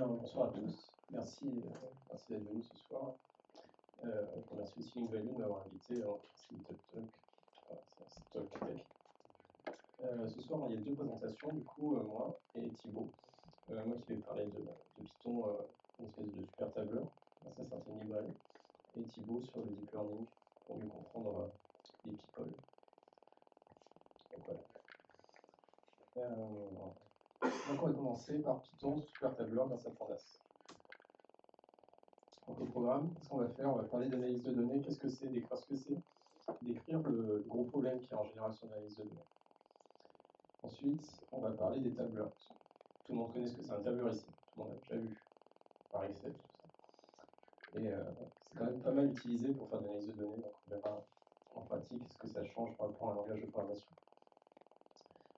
Bien, bonsoir à tous. Merci d'être venus ce soir. Je remercie aussi Link Value de m'avoir invité dans ce Meetup Talk. C'est Talk Tech. Ce soir, il y a deux présentations, du coup, moi et Thibaut. Moi qui vais parler de Python, une espèce de super tableur, ça c'est un librairie, et Thibaut sur le deep learning, pour mieux comprendre les people. Donc voilà. Donc on va commencer par Python, super tableur grâce à Pandas. Donc au programme, qu'est-ce qu'on va faire? On va parler d'analyse de données. Qu'est-ce que c'est? Décrire ce que c'est. Décrire le gros problème qu'il y a en général sur l'analyse de données. Ensuite, on va parler des tableurs. Tout le monde connaît ce que c'est un tableur ici. Tout le monde a déjà vu par Excel, tout ça. Et c'est quand même pas mal utilisé pour faire de l'analyse de données. Donc on verra en pratique ce que ça change par rapport à un langage de programmation.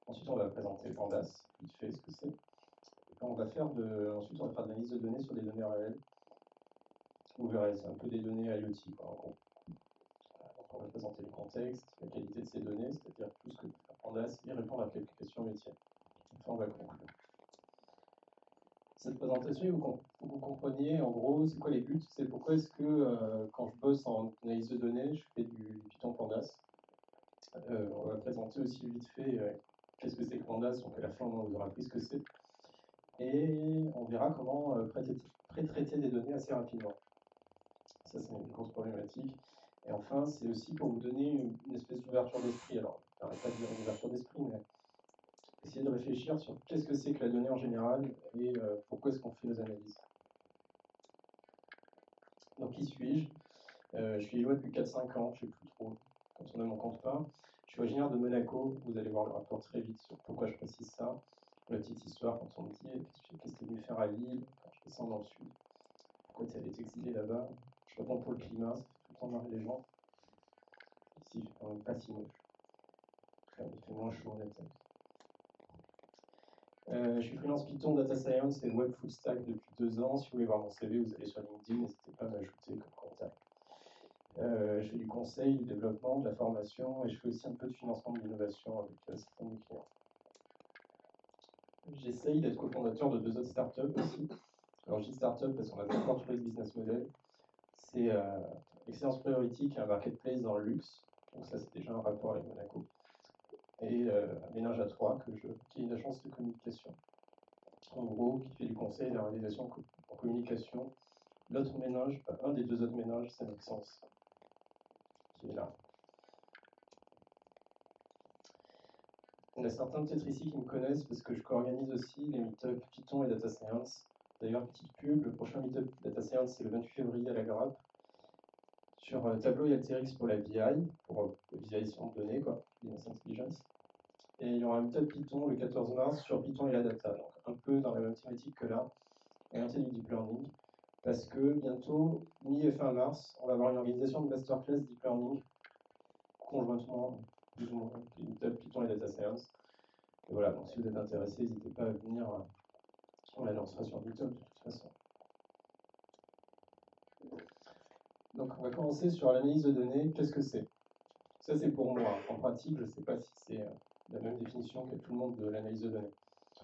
Ensuite, on va présenter Pandas, vite fait ce que c'est. Ensuite, on va faire de l'analyse de données sur des données réelles. Vous verrez, c'est un peu des données IoT, quoi, en gros. Donc on va présenter le contexte, la qualité de ces données, c'est-à-dire tout ce que peut faire Pandas et répondre à quelques questions métiers. Enfin, on va conclure. Cette présentation, il faut que vous compreniez, en gros, c'est quoi les buts, c'est pourquoi est-ce que quand je bosse en analyse de données, je fais du Python Pandas. On va présenter aussi vite fait qu'est-ce que c'est que Pandas, donc à la fin, on vous aura appris ce que c'est. Et on verra comment pré-traiter des données assez rapidement. Ça, c'est une grosse problématique. Et enfin, c'est aussi pour vous donner une espèce d'ouverture d'esprit. Alors, je ne pas de dire une ouverture d'esprit, mais essayer de réfléchir sur qu'est-ce que c'est que la donnée en général et pourquoi est-ce qu'on fait nos analyses. Donc, qui suis-je? Je suis lillois depuis 4-5 ans, je ne sais plus trop, quand on a mon compte pas. Je suis originaire de Monaco, vous allez voir le rapport très vite sur pourquoi je précise ça. La petite histoire, quand on me dit qu'est-ce que tu es venu faire à Lille, quand je descends dans le sud, pourquoi tu es allé t'exiler là-bas? Je réponds pour le climat, ça fait tout le temps marrer les gens. Ici, il fait quand même pas si moche. Il fait moins chaud en été. Je suis freelance Python, Data Science et Web Full Stack depuis 2 ans. Si vous voulez voir mon CV, vous allez sur LinkedIn, n'hésitez pas à m'ajouter comme contact. Je fais du conseil, du développement, de la formation et je fais aussi un peu de financement de l'innovation avec certains de mes clients. J'essaye d'être cofondateur de 2 autres startups aussi. Alors je dis startup parce qu'on a pas encore trouvé le business model. C'est Excellence Priority qui est un marketplace dans le luxe. Donc ça c'est déjà un rapport avec Monaco. Et Ménage à 3 qui est une agence de communication. En gros, qui fait du conseil et de la réalisation en communication. L'autre ménage, un des 2 autres ménages, c'est Nexence, qui est là. Il y en a certains peut-être ici qui me connaissent parce que je co-organise aussi les meet-up Python et Data Science. D'ailleurs, petite pub, le prochain meet-up Data Science, c'est le 28 février à la Grappe, sur Tableau et Alteryx pour la BI, pour visualisation de données, quoi, Business Intelligence. Et il y aura un meet-up Python le 14 mars sur Python et la data, donc un peu dans la même thématique que là, orienté du deep learning, parce que bientôt, mi et fin mars, on va avoir une organisation de masterclass deep learning conjointement, plus ou moins, meet-up Python et data science. Et voilà, donc si vous êtes intéressé, n'hésitez pas à venir, on l'annoncera sur meetup de toute façon. Donc on va commencer sur l'analyse de données, qu'est-ce que c'est? Ça c'est pour moi, en pratique, je ne sais pas si c'est la même définition que tout le monde de l'analyse de données.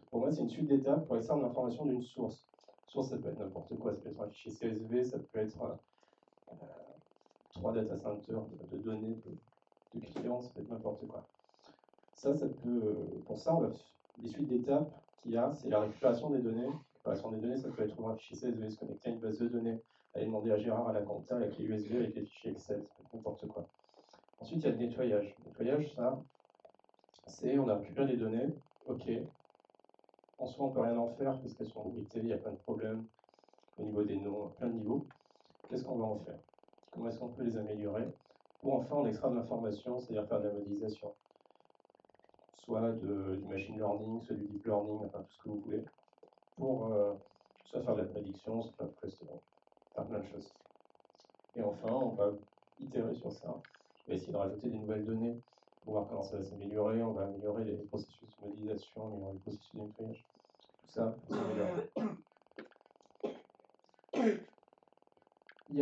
Pour moi, c'est une suite d'étapes pour extraire de l'information d'une source. Source, ça peut être n'importe quoi, ça peut être un fichier CSV, ça peut être 3 data centers de données de clients, ça peut être n'importe quoi. Ça peut, pour ça, les suites d'étapes qu'il y a, c'est la récupération des données. La récupération des données, ça peut être ouvrir un fichier CSV, se connecter à une base de données, aller demander à Gérard à la compta avec les USB, avec les fichiers Excel, ça peut être n'importe quoi. Ensuite, il y a le nettoyage. Le nettoyage, ça, c'est on a récupéré les données, ok. En soi, on ne peut rien en faire parce qu'elles sont bruitées, il y a plein de problèmes au niveau des noms, plein de niveaux. Qu'est-ce qu'on va en faire? Comment est-ce qu'on peut les améliorer? Pour enfin en extraire de l'information, c'est-à-dire faire de la modélisation. Soit du machine learning, soit du deep learning, enfin tout ce que vous voulez, pour soit faire de la prédiction, soit faire du clustering, faire plein de choses. Et enfin, on va itérer sur ça, on va essayer de rajouter des nouvelles données pour voir comment ça va s'améliorer, on va améliorer les processus de modélisation, améliorer les processus de nettoyage, tout ça pour s'améliorer. Il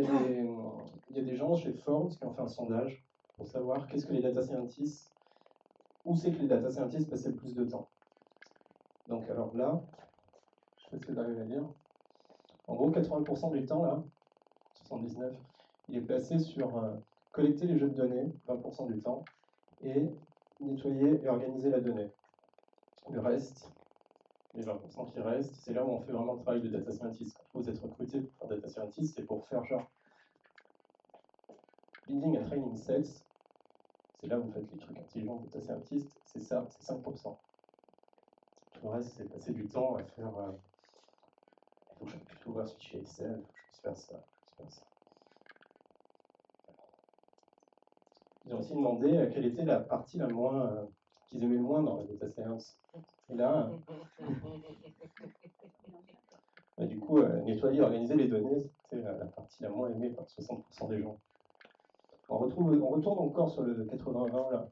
y a des gens chez Forbes qui ont fait un sondage pour savoir qu'est-ce que les data scientists, où c'est que les data scientists passaient le plus de temps. Donc alors là, je sais pas ce que j'arrive à dire. En gros, 80% du temps, là, 79, il est passé sur collecter les jeux de données, 20% du temps, et nettoyer et organiser la donnée. Le reste, les 20% qui restent, c'est là où on fait vraiment le travail de data scientist. Quand vous êtes recruté pour faire data scientist, c'est pour faire genre building and training sets. C'est là où vous faites les trucs intelligents de data scientist, c'est ça, c'est 5%. Tout le reste, c'est passer du temps à faire. Il faut que je puisse ouvrir ce fichier Excel, il faut que je puisse faire ça, je puisse faire ça. Ils ont aussi demandé quelle était la partie la moins qu'ils aimaient le moins dans la data science. Et là, du coup, nettoyer, organiser les données, c'était la partie la moins aimée par 60% des gens. On retourne encore sur le 80-20 là.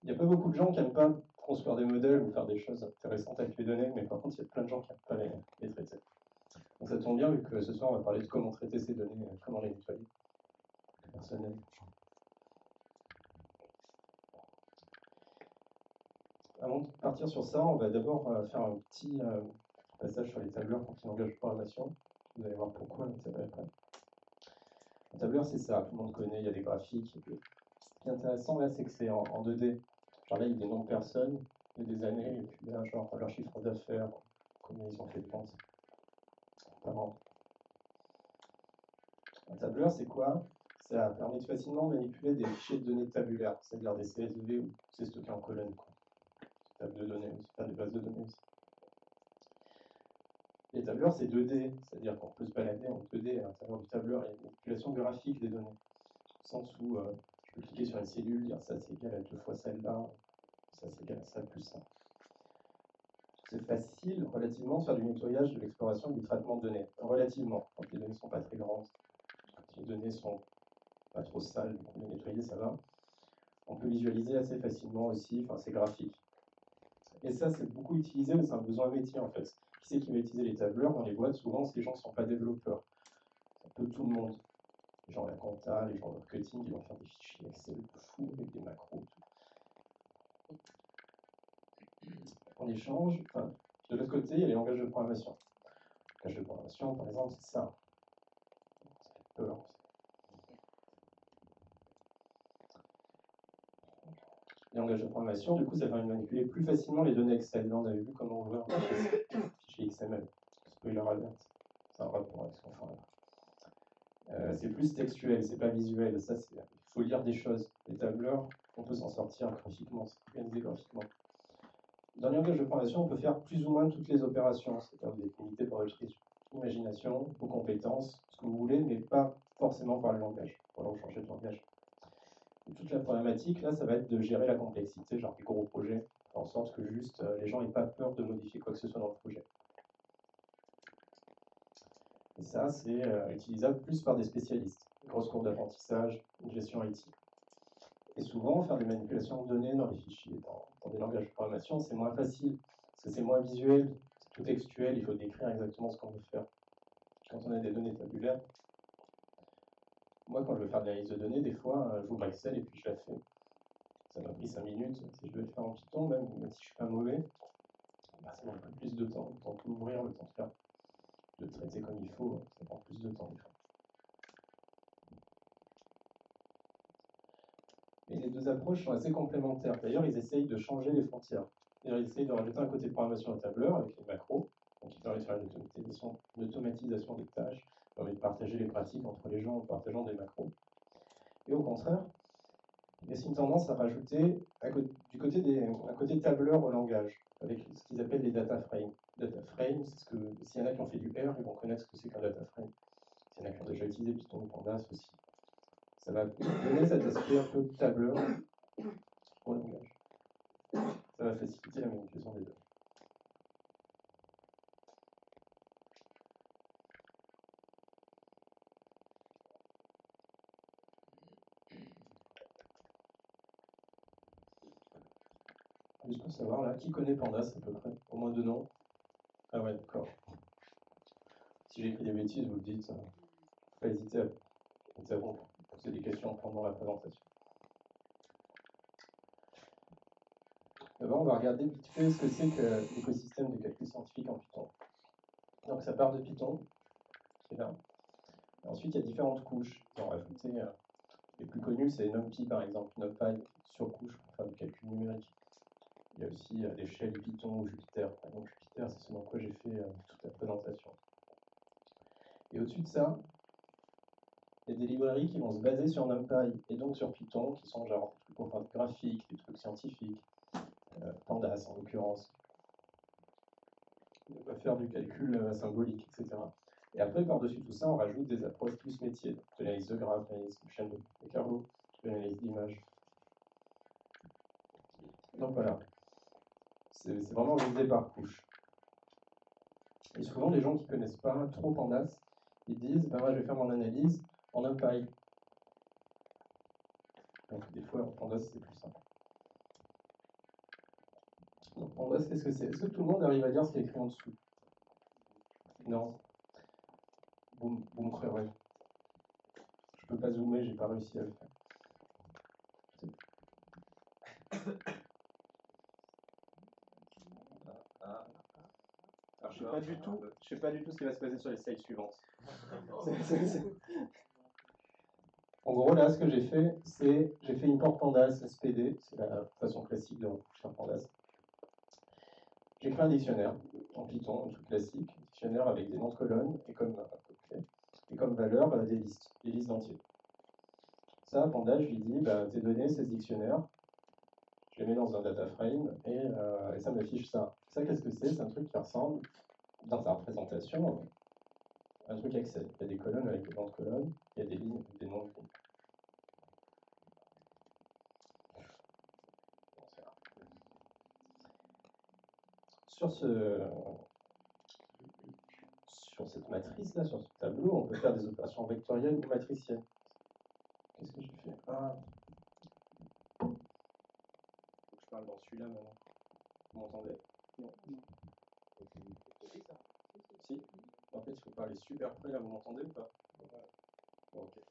Il n'y a pas beaucoup de gens qui n'aiment pas construire des modèles ou faire des choses intéressantes avec les données, mais par contre, il y a plein de gens qui n'aiment pas les traiter. Donc ça tombe bien, vu que ce soir, on va parler de comment traiter ces données, comment les nettoyer. Personnel. Avant de partir sur ça, on va d'abord faire un petit passage sur les tableurs pour qui langage de programmation. Vous allez voir pourquoi l'intérêt après. Un tableur, c'est ça, tout le monde connaît, il y a des graphiques. Ce qui est intéressant là, c'est que c'est en 2D. Genre là, il y a des noms de personnes, il y a des années, et puis là, genre leur chiffre d'affaires, combien ils ont fait de ventes par an. Un tableur, c'est quoi? Ça permet de facilement manipuler des fichiers de données tabulaires, c'est-à-dire des CSV ou c'est stocké en colonne, quoi. Table de données aussi, enfin des bases de données aussi. Les tableurs, c'est 2D, c'est-à-dire qu'on peut se balader en 2D à l'intérieur du tableur. Il y a une manipulation graphique des données, au sens où je peux cliquer sur une cellule, dire ça c'est égal à 2 fois celle-là, ça c'est égal à ça plus ça. C'est facile, relativement, de faire du nettoyage, de l'exploration et du traitement de données. Relativement, quand les données ne sont pas très grandes, quand les données sont pas trop sales, donc les nettoyer, ça va. On peut visualiser assez facilement aussi, enfin c'est graphique. Et ça, c'est beaucoup utilisé, mais c'est un besoin métier en fait. Qui c'est qui va utiliser les tableurs dans les boîtes? Souvent, c'est les gens qui ne sont pas développeurs. C'est un peu tout le monde. Les gens de la compta, les gens de marketing, ils vont faire des fichiers Excel de fou avec des macros. Tout. En échange, enfin, de l'autre côté, il y a les langages de programmation. Le langage de programmation, par exemple, c'est ça. Ça fait peur. Les langages de programmation, du coup, ça permet de manipuler plus facilement les données Excel. Là, on avait vu comment ouvrir un fichier XML. Spoiler alert. C'est un rapport avec ce qu'on fait là. C'est plus textuel, c'est pas visuel. Ça, il faut lire des choses. Les tableurs, on peut s'en sortir graphiquement, c'est organisé graphiquement. Dans les langages de programmation, on peut faire plus ou moins toutes les opérations. C'est-à-dire vous êtes limité par votre imagination, vos compétences, ce que vous voulez, mais pas forcément par le langage. Voilà, vous changez de langage. Et toute la problématique, là, ça va être de gérer la complexité, genre des gros projets, faire en sorte que juste les gens n'aient pas peur de modifier quoi que ce soit dans le projet. Et ça, c'est utilisable plus par des spécialistes. Une grosse courbe d'apprentissage, une gestion IT. Et souvent, faire des manipulations de données dans les fichiers, dans des langages de programmation, c'est moins facile, parce que c'est moins visuel, c'est tout textuel, il faut décrire exactement ce qu'on veut faire. Quand on a des données tabulaires, moi, quand je veux faire de l'analyse de données, des fois, j'ouvre Excel et puis je la fais. Ça m'a pris 5 minutes. Si je veux le faire en Python, même si je ne suis pas mauvais, bah, ça prend plus de temps. Le temps de tout ouvrir, le temps de faire, de traiter comme il faut, ça prend plus de temps des fois. Et les deux approches sont assez complémentaires. D'ailleurs, ils essayent de changer les frontières. D'ailleurs, ils essayent de rajouter un côté programmation au tableur avec les macros, donc qui permet de faire une automatisation des tâches, qui permet de partager les pratiques entre les gens en partageant des macros. Et au contraire, il y a aussi une tendance à rajouter du côté un côté tableur au langage, avec ce qu'ils appellent les data frames. Data frame, c'est ce que s'il y en a qui ont fait du R, ils vont connaître ce que c'est qu'un data frame. S'il y en a qui ont déjà utilisé Python ou Pandas aussi. Ça va donner cet aspect un peu de tableur au langage. Ça va faciliter la manipulation des données. Juste pour savoir, là, qui connaît Pandas à peu près? Au moins 2 noms? Ah ouais, d'accord. Si j'écris des bêtises, vous le dites. Faut pas hésiter à poser des questions pendant la présentation. D'abord, on va regarder vite fait ce que c'est que l'écosystème de calcul scientifique en Python. Donc ça part de Python. là. Et ensuite, il y a différentes couches. Ils ont rajouté, les plus connus, c'est NumPy par exemple, NumPy sur couche pour faire du calcul numérique. Il y a aussi des shells Python ou Jupyter. Donc Jupyter, c'est ce dans quoi j'ai fait toute la présentation. Et au-dessus de ça, il y a des librairies qui vont se baser sur NumPy et donc sur Python, qui sont genre des trucs pour faire du graphique, des trucs scientifiques, Pandas en l'occurrence. On va faire du calcul symbolique, etc. Et après, par-dessus tout ça, on rajoute des approches plus métiers, de l'analyse de graphes, de l'analyse de chaîne de Carlo, de l'analyse d'images. Donc voilà, c'est vraiment visé par couche. Et souvent, les gens qui ne connaissent pas trop Pandas, ils disent ben, moi, je vais faire mon analyse en NumPy. Donc des fois, en Pandas, c'est plus simple. Donc Pandas, qu'est-ce que c'est? Est-ce que tout le monde arrive à lire ce qui est écrit en dessous? Non. Vous me montrerez. Je peux pas zoomer, j'ai pas réussi à le faire. Alors, je sais pas du tout ce qui va se passer sur les slides suivantes. En gros, là, ce que j'ai fait, c'est j'ai fait import pandas SPD, c'est la façon classique de faire pandas. J'ai créé un dictionnaire en Python, un truc classique, un dictionnaire avec des noms de colonnes et comme valeur des listes d'entiers. Ça, pandas, je lui dis, bah, tes données, c'est ce dictionnaire, je les mets dans un data frame et ça m'affiche ça. Ça, qu'est-ce que c'est? C'est un truc qui ressemble, dans sa représentation, à un truc Excel. Il y a des colonnes avec des noms de colonnes, il y a des lignes avec des noms de lignes. Sur cette matrice-là, sur ce tableau, on peut faire des opérations vectorielles ou matricielles. Qu'est-ce que j'ai fait? Faut que je parle dans celui-là maintenant. Vous m'entendez? Non. Si. En fait, il faut parler super près, là, vous m'entendez ou pas? Bon, ok.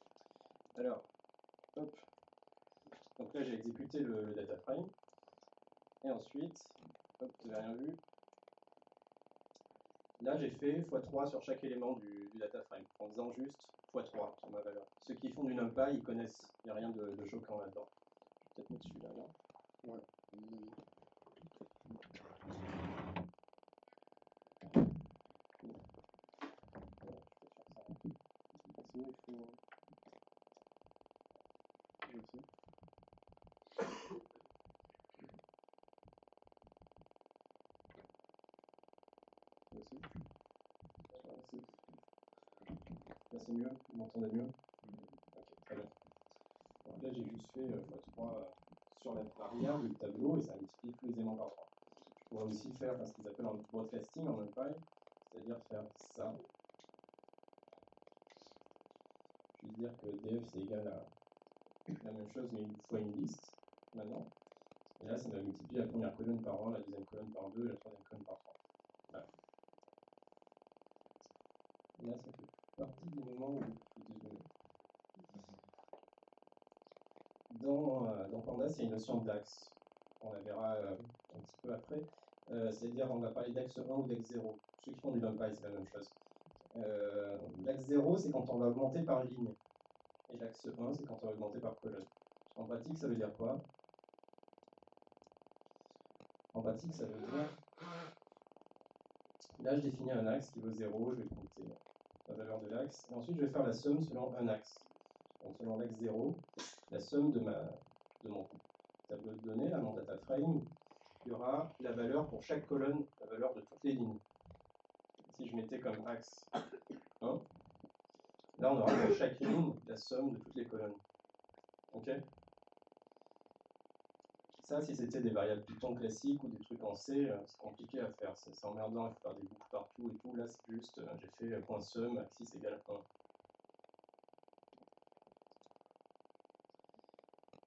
Alors, hop. Donc là, j'ai exécuté le data frame. Et ensuite, hop, vous n'avez rien vu. Là, j'ai fait x3 sur chaque élément du data frame, en faisant juste x3 sur ma valeur. Ceux qui font du NumPy, ils connaissent, il n'y a rien de choquant là-dedans. Je vais peut-être mettre celui-là, là. Ouais. Sinon, il faut... Je sais. Aussi. Là, c'est mieux, vous m'entendez mieux? Ok, très bien. Donc là, j'ai juste fait x3 sur la variable du tableau et ça multiplie tous les éléments par 3. Je pourrais aussi faire ce qu'ils appellent un broadcasting en NumPy, c'est-à-dire faire ça. Je vais dire que df c'est égal à la même chose mais une fois une liste maintenant. Et là, ça va multiplier la première colonne par 1, la deuxième colonne par 2 et la troisième colonne par 3. Voilà. Et là, ça fait partie du moment où tout est donné. Dans Pandas, il y a une notion d'axe. On la verra un petit peu après. C'est-à-dire, on va parler d'axe 1 ou d'axe 0. Ceux qui font du NumPy, c'est la même chose. L'axe 0, c'est quand on va augmenter par ligne. Et l'axe 1, c'est quand on va augmenter par colonne. En pratique, ça veut dire quoi? En pratique, ça veut dire... Là, je définis un axe qui vaut 0, je vais compter la valeur de l'axe. Et ensuite, je vais faire la somme selon un axe. Donc, selon l'axe 0, la somme de mon tableau de données, là, mon data frame, il y aura la valeur pour chaque colonne, la valeur de toutes les lignes. Si je mettais comme axe 1, là, on aura pour chaque ligne la somme de toutes les colonnes. Ok? Ça, si c'était des variables Python classiques ou des trucs en C, c'est compliqué à faire. C'est emmerdant, il faut faire des boucles partout et tout. Là, c'est juste, j'ai fait point sum, axis égale 1.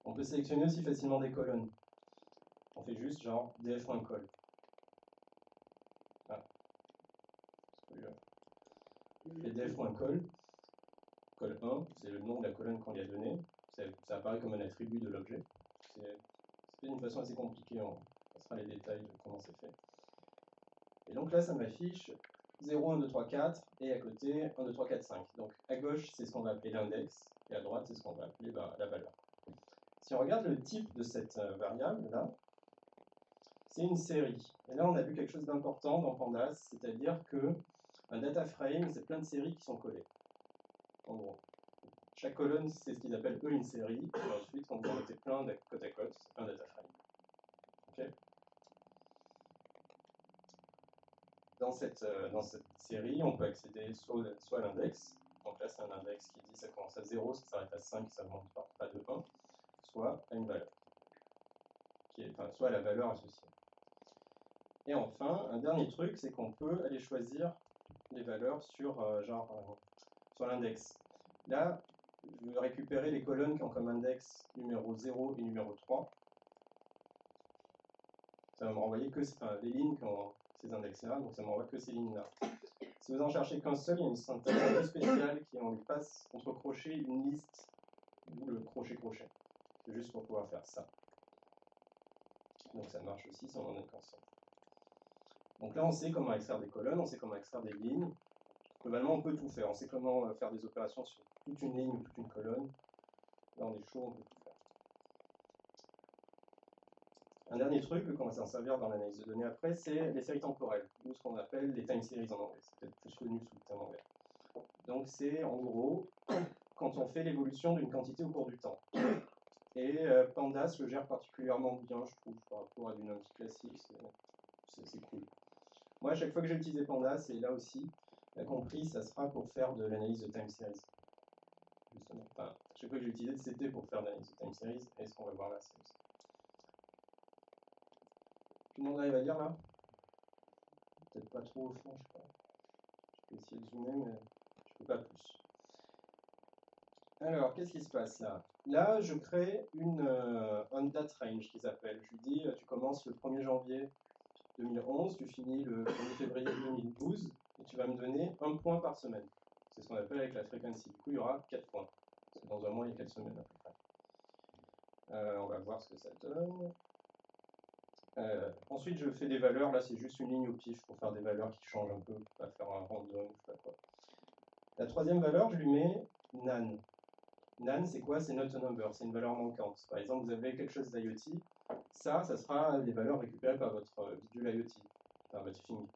On peut sélectionner aussi facilement des colonnes. On fait juste genre df.col. Ah. Je fais df.col. Col 1, c'est le nom de la colonne qu'on lui a donné. Ça apparaît comme un attribut de l'objet. C'est fait d'une façon assez compliquée, on passera les détails de comment c'est fait. Et donc là, ça m'affiche 0, 1, 2, 3, 4, et à côté 1, 2, 3, 4, 5. Donc à gauche, c'est ce qu'on va appeler l'index, et à droite, c'est ce qu'on va appeler la valeur. Si on regarde le type de cette variable-là, c'est une série. Et là, on a vu quelque chose d'important dans Pandas, c'est-à-dire que un data frame, c'est plein de séries qui sont collées. En gros, chaque colonne, c'est ce qu'ils appellent eux une série, et ensuite, quand vous en mettez plein côte à côte, c'est un data frame. Okay. Dans cette série, on peut accéder soit à l'index, donc là c'est un index qui dit ça commence à 0, ça s'arrête à 5, ça ne monte pas de 1, soit à une valeur, soit à la valeur associée. Et enfin, un dernier truc, c'est qu'on peut aller choisir les valeurs sur l'index. Là, je vais récupérer les colonnes qui ont comme index numéro 0 et numéro 3. Ça va me renvoyer que les lignes qui ont ces index-là, donc ça me renvoie que ces lignes-là. Si vous en cherchez qu'un seul, il y a une syntaxe un peu spéciale qui on lui passe entre crochets une liste, d'où le crochet-crochet. C'est juste pour pouvoir faire ça. Donc ça marche aussi si on en est qu'un seul. Donc là, on sait comment extraire des colonnes, on sait comment extraire des lignes. Globalement, on peut tout faire. On sait comment faire des opérations sur toute une ligne ou toute une colonne. Là, on est chaud, on peut tout faire. Un dernier truc qu'on va s'en servir dans l'analyse de données après, c'est les séries temporelles, ou ce qu'on appelle les time series en anglais. C'est peut-être plus connu sous le terme anglais. Donc c'est en gros quand on fait l'évolution d'une quantité au cours du temps. Et Pandas le gère particulièrement bien, je trouve, par rapport à du NumPy classique, c'est cool. Moi, à chaque fois que j'ai utilisé Pandas, et là aussi, la compris, ça sera pour faire de l'analyse de time series. Justement. Enfin, à chaque fois que j'ai utilisé, c'était pour faire de l'analyse de time series, et ce qu'on va voir là, c'est aussi. Tout le monde arrive à lire là? Peut-être pas trop au fond, je sais pas. Je peux essayer de zoomer, mais je peux pas plus. Alors, qu'est-ce qui se passe là? Là, je crée un date range qui s'appelle. Je lui dis, tu commences le 1er janvier 2011, tu finis le 1er février 2012, et tu vas me donner un point par semaine. C'est ce qu'on appelle avec la frequency. Du coup, il y aura 4 points. Parce que dans un mois, il y a 4 semaines à peu près. On va voir ce que ça donne. Ensuite, je fais des valeurs. Là, c'est juste une ligne au pif pour faire des valeurs qui changent un peu, pour pas faire un random, je sais pas quoi. La troisième valeur, je lui mets nan. Nan, c'est quoi? C'est not a number, c'est une valeur manquante. Par exemple, vous avez quelque chose d'IoT, ça sera des valeurs récupérées par votre bidule IoT, par votre Fing.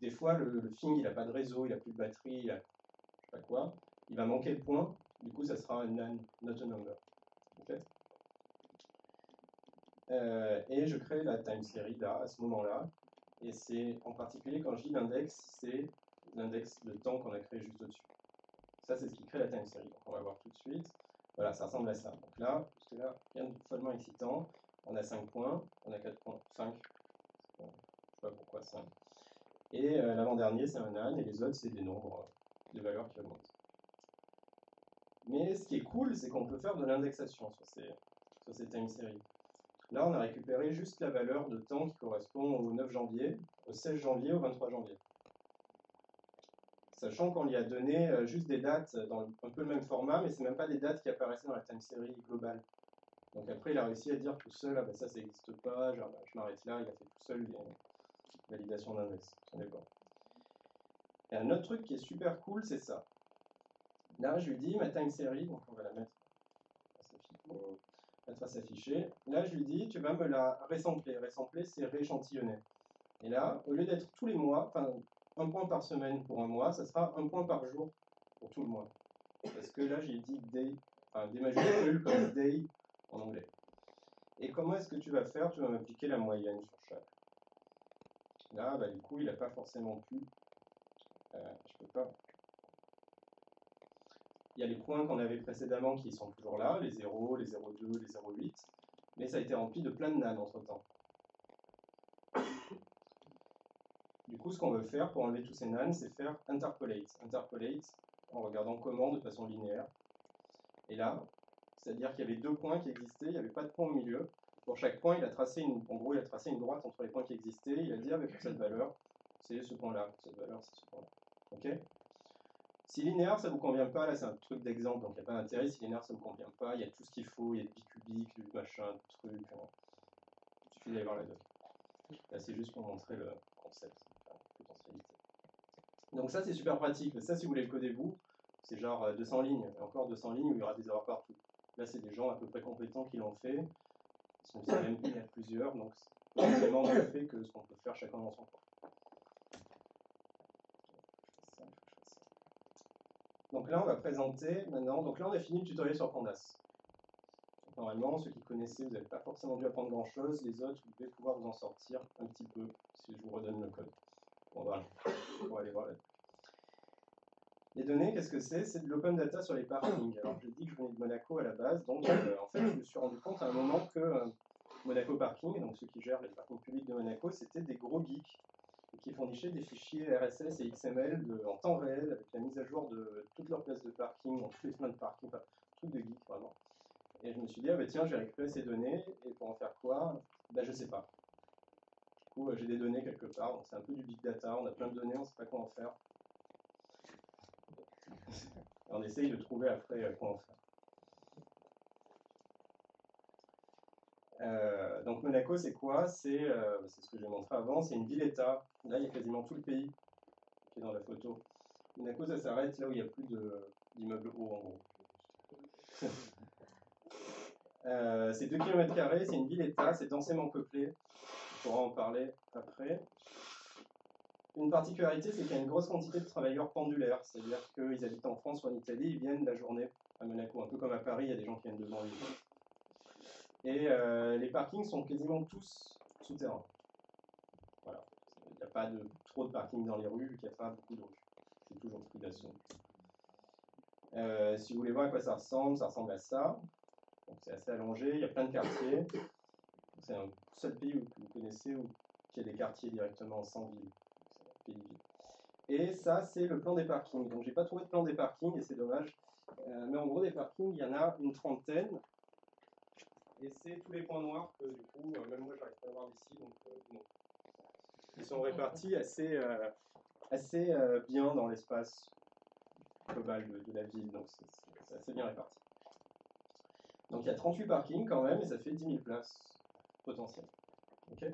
Des fois, le Fing, il n'a pas de réseau, il n'a plus de batterie, il a je sais pas quoi, il va manquer de points, du coup, ça sera un nan, not a number. Okay. Et je crée la time series là, à ce moment-là, et c'est en particulier quand je dis l'index, c'est l'index de temps qu'on a créé juste au-dessus. Ça, c'est ce qui crée la time series. Donc, on va voir tout de suite. Voilà, ça ressemble à ça. Donc là, parce que là, rien de follement excitant. On a 5 points, on a 4 points, 5. Je ne sais pas pourquoi 5. Et l'avant-dernier, c'est un nan, et les autres, c'est des nombres, des valeurs qui augmentent. Mais ce qui est cool, c'est qu'on peut faire de l'indexation sur ces time series. Là, on a récupéré juste la valeur de temps qui correspond au 9 janvier, au 16 janvier, au 23 janvier. Sachant qu'on lui a donné juste des dates dans un peu le même format, mais ce n'est même pas des dates qui apparaissaient dans la time series globale. Donc après, il a réussi à dire tout seul, ah ben ça n'existe pas, genre, je m'arrête là, il a fait tout seul les validations d'index. Et un autre truc qui est super cool, c'est ça. Là, je lui dis ma time series, donc on va la mettre à s'afficher. Là, je lui dis, tu vas me la résampler. Résampler, c'est rééchantillonner. Et là, au lieu d'être tous les mois, enfin, un point par semaine pour un mois, ça sera un point par jour pour tout le mois. Parce que là, j'ai dit day, enfin, des majuscules comme day en anglais. Et comment est-ce que tu vas faire? Tu vas m'appliquer la moyenne sur chaque. Là, bah, du coup, il n'a pas forcément pu. Je peux pas. Il y a les points qu'on avait précédemment qui sont toujours là, les 0, les 0,2, les 0,8. Mais ça a été rempli de plein de nan entre-temps. Du coup, ce qu'on veut faire pour enlever tous ces nan, c'est faire interpolate. Interpolate en regardant comment de façon linéaire. Et là, c'est-à-dire qu'il y avait 2 points qui existaient, il n'y avait pas de point au milieu. Pour chaque point, il a tracé il a tracé une droite entre les points qui existaient. Il a dit, avec cette valeur, c'est ce point-là. Cette valeur, c'est ce point-là. OK? Si linéaire, ça ne vous convient pas, là c'est un truc d'exemple, donc il n'y a pas d'intérêt. Si linéaire, ça ne vous convient pas, il y a tout ce qu'il faut, il y a du bicubique, du machin, du truc. Il suffit d'aller voir la doc. Là, c'est juste pour montrer le concept. concept, enfin, potentialité. Donc ça, c'est super pratique. Ça, si vous voulez le coder vous, c'est genre 200 lignes, et encore 200 lignes où il y aura des erreurs partout. Là, c'est des gens à peu près compétents qui l'ont fait. Ils sont même mis à plusieurs, donc c'est vraiment mieux fait que ce qu'on peut faire chacun dans son coin. Donc là, on va présenter maintenant. Donc là, on a fini le tutoriel sur Pandas. Donc, normalement, ceux qui connaissaient, vous n'avez pas forcément dû apprendre grand-chose. Les autres, vous devez pouvoir vous en sortir un petit peu si je vous redonne le code. Bon, voilà. On va aller voir là. Les données, qu'est-ce que c'est? C'est de l'open data sur les parkings. Alors, je dis que je venais de Monaco à la base, donc en fait, je me suis rendu compte à un moment que Monaco Parking, donc ceux qui gèrent les parkings publics de Monaco, c'était des gros geeks qui fournissaient des fichiers RSS et XML en temps réel avec la mise à jour de toutes leurs places de parking, dans tous les chemins de parking, enfin, truc de geek vraiment. Et je me suis dit, ah bah tiens, je vais récupérer ces données, et pour en faire quoi? Ben, je sais pas. Du coup, j'ai des données quelque part, donc c'est un peu du big data, on a plein de données, on ne sait pas quoi en faire. Et on essaye de trouver après quoi en faire. Donc Monaco, c'est quoi? C'est ce que j'ai montré avant, c'est une ville-État. Là, il y a quasiment tout le pays qui est dans la photo. Monaco, ça s'arrête là où il n'y a plus d'immeubles hauts, en gros. C'est 2 km², c'est une ville-État, c'est densément peuplé. On pourra en parler après. Une particularité, c'est qu'il y a une grosse quantité de travailleurs pendulaires, c'est-à-dire qu'ils habitent en France ou en Italie, ils viennent la journée à Monaco, un peu comme à Paris, il y a des gens qui viennent de banlieue. Et les parkings sont quasiment tous souterrains. Voilà. Il n'y a pas trop de parking dans les rues, vu qu'il n'y a pas beaucoup de rues. C'est toujours pris d'assaut. Si vous voulez voir à quoi ça ressemble à ça. C'est assez allongé, il y a plein de quartiers. C'est un seul pays que vous connaissez où il y a des quartiers directement sans ville. C'est un pays. Et ça, c'est le plan des parkings. Donc, j'ai pas trouvé de plan des parkings et c'est dommage. Mais en gros, des parkings, il y en a une trentaine. Et c'est tous les points noirs que, du coup, même moi, j'arrive pas à voir d'ici. Donc, bon. Ils sont répartis assez bien dans l'espace global de la ville. Donc, c'est assez bien réparti. Donc, il y a 38 parkings quand même et ça fait 10 000 places potentielles. Ok.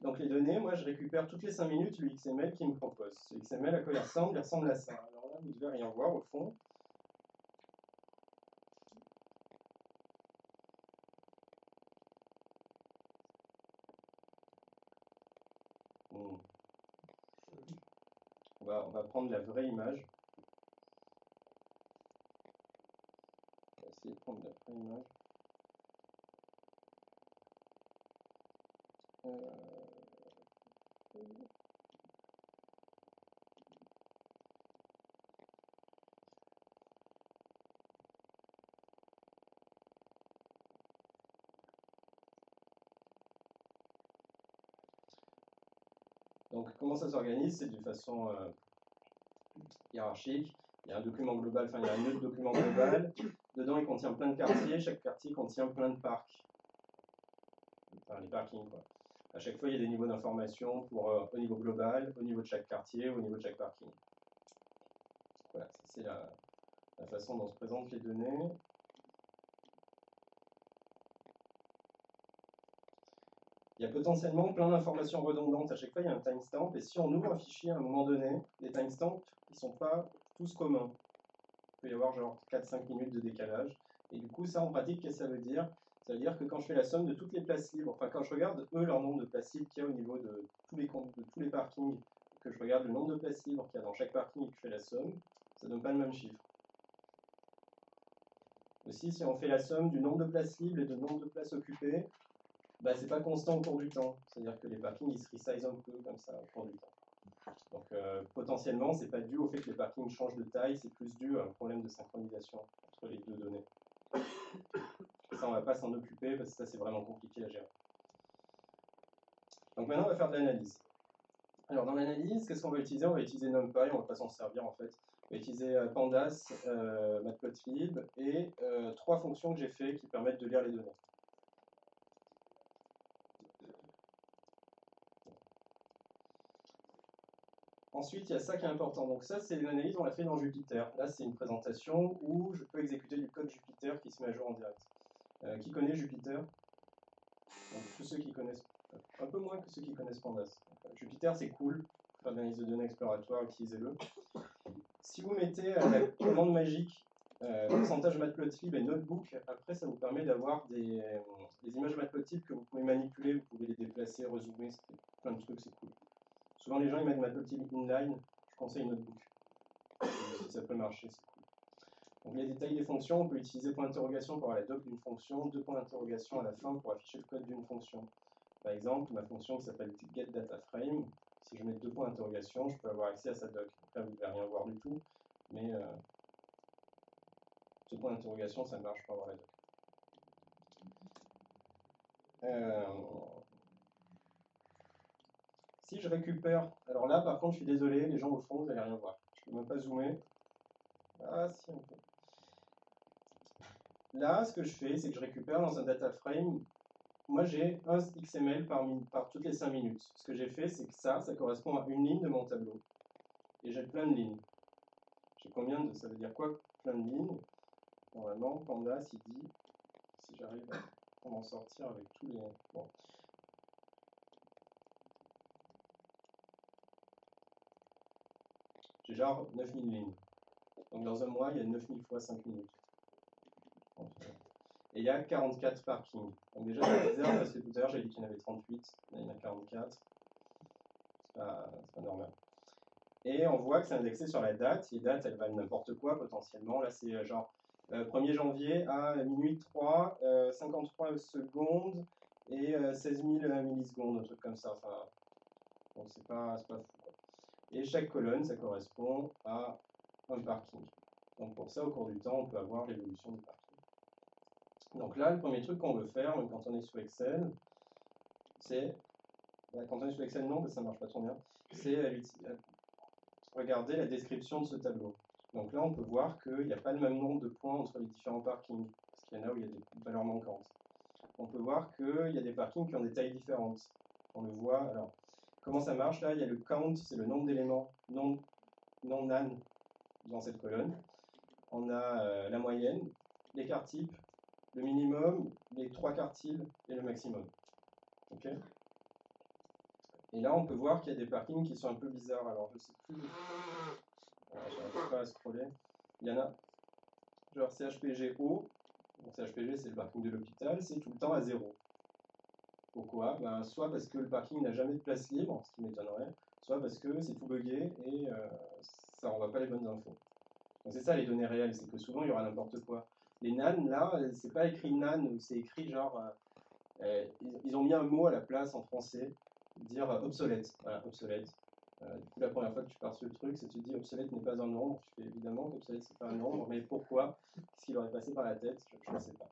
Donc les données, moi je récupère toutes les 5 minutes le XML qui me propose. Ce XML, à quoi il ressemble à ça. Alors là, vous devez rien voir au fond. On va prendre la vraie image. On va essayer de prendre la vraie image. Donc comment ça s'organise? C'est de façon hiérarchique. Il y a un document global, enfin il y a un autre document global. Dedans il contient plein de quartiers, chaque quartier contient plein de parcs. Enfin les parkings quoi. À chaque fois il y a des niveaux d'information pour au niveau global, au niveau de chaque quartier, au niveau de chaque parking. Voilà, c'est la façon dont se présentent les données. Il y a potentiellement plein d'informations redondantes. À chaque fois, il y a un timestamp. Et si on ouvre un fichier à un moment donné, les timestamps, ils ne sont pas tous communs. Il peut y avoir genre 4-5 minutes de décalage. Et du coup, ça, en pratique, qu'est-ce que ça veut dire? Ça veut dire que quand je fais la somme de toutes les places libres, enfin, quand je regarde, eux, leur nombre de places libres qu'il y a au niveau de tous les parkings, que je regarde le nombre de places libres qu'il y a dans chaque parking et que je fais la somme, ça ne donne pas le même chiffre. Aussi, si on fait la somme du nombre de places libres et du nombre de places occupées, bah, c'est pas constant au cours du temps. C'est-à-dire que les parkings, ils se resize un peu comme ça au cours du temps. Donc potentiellement, c'est pas dû au fait que les parkings changent de taille, c'est plus dû à un problème de synchronisation entre les deux données. Ça, on va pas s'en occuper parce que ça, c'est vraiment compliqué à gérer. Donc maintenant, on va faire de l'analyse. Alors dans l'analyse, qu'est-ce qu'on va utiliser? On va utiliser NumPy, on va pas s'en servir en fait. On va utiliser Pandas, Matplotlib et 3 fonctions que j'ai fait qui permettent de lire les données. Ensuite, il y a ça qui est important. Donc ça, c'est une analyse, on l'a fait dans Jupyter. Là, c'est une présentation où je peux exécuter du code Jupyter qui se met à jour en direct. Qui connaît Jupyter? Donc, tous ceux qui connaissent Un peu moins que ceux qui connaissent Pandas. Jupyter, c'est cool. Faire de l'analyse de données exploratoire, utilisez-le. Si vous mettez la commande magique pourcentage matplotlib et notebook, après ça vous permet d'avoir des images matplotlib que vous pouvez manipuler, vous pouvez les déplacer, rezoomer, plein de trucs, c'est cool. Souvent les gens ils mettent matplotlib inline, je conseille notebook. Si ça peut marcher, c'est cool. Donc les détails des fonctions, on peut utiliser point d'interrogation pour avoir la doc d'une fonction, deux points d'interrogation à la fin pour afficher le code d'une fonction. Par exemple, ma fonction qui s'appelle getDataFrame, si je mets deux points d'interrogation, je peux avoir accès à sa doc. Donc là, vous ne pouvez rien voir du tout, mais ce point d'interrogation, ça marche pour avoir la doc. Si je récupère, alors là par contre je suis désolé, les gens au fond vous n'allez rien voir. Je ne peux même pas zoomer. Ah si on peut. Là ce que je fais c'est que je récupère dans un data frame, moi j'ai un XML par toutes les 5 minutes. Ce que j'ai fait c'est que ça correspond à une ligne de mon tableau. Et j'ai plein de lignes. J'ai combien de, ça veut dire quoi plein de lignes? Normalement Pandas il dit, si j'arrive à m'en sortir avec tous les... Bon. J'ai genre 9000 lignes. Donc dans un mois, il y a 9000 fois 5 minutes. Et il y a 44 parkings. Donc déjà, c'est bizarre parce que tout à l'heure, j'ai dit qu'il y en avait 38. Là, il y en a 44. C'est pas normal. Et on voit que c'est indexé sur la date. Les dates, elles valent n'importe quoi potentiellement. Là, c'est genre 1er janvier à minuit 3, 53 secondes et 16 000 millisecondes, un truc comme ça. Enfin, donc c'est pas fou, quoi. Et chaque colonne, ça correspond à un parking. Donc pour ça, au cours du temps, on peut avoir l'évolution du parking. Donc là, le premier truc qu'on veut faire, même quand on est sous Excel, c'est, quand on est sous Excel, non, parce que ça ne marche pas trop bien, c'est regarder la description de ce tableau. Donc là, on peut voir qu'il n'y a pas le même nombre de points entre les différents parkings, parce qu'il y en a où il y a des valeurs manquantes. On peut voir qu'il y a des parkings qui ont des tailles différentes. On le voit, alors, comment ça marche là? Il y a le count, c'est le nombre d'éléments non nan dans cette colonne. On a la moyenne, l'écart type, le minimum, les 3 quartiles et le maximum. Ok. Et là, on peut voir qu'il y a des parkings qui sont un peu bizarres. Alors, je sais plus. Je n'arrive pas à scroller. Il y en a. Genre CHPG haut. Donc CHPG, c'est le parking de l'hôpital. C'est tout le temps à 0. Pourquoi? Ben, soit parce que le parking n'a jamais de place libre, ce qui m'étonnerait, soit parce que c'est tout buggé et ça ne renvoie pas les bonnes infos. Donc c'est ça les données réelles, c'est que souvent il y aura n'importe quoi. Les nan, là, c'est pas écrit nan, c'est écrit genre. Ils ont mis un mot à la place en français, dire obsolète. Voilà, obsolète. Du coup, la première fois que tu pars sur le truc, c'est tu te dis obsolète n'est pas un nombre. Tu fais évidemment qu'obsolète c'est pas un nombre, mais pourquoi? Qu'est-ce qu'il aurait passé par la tête? Je ne sais pas.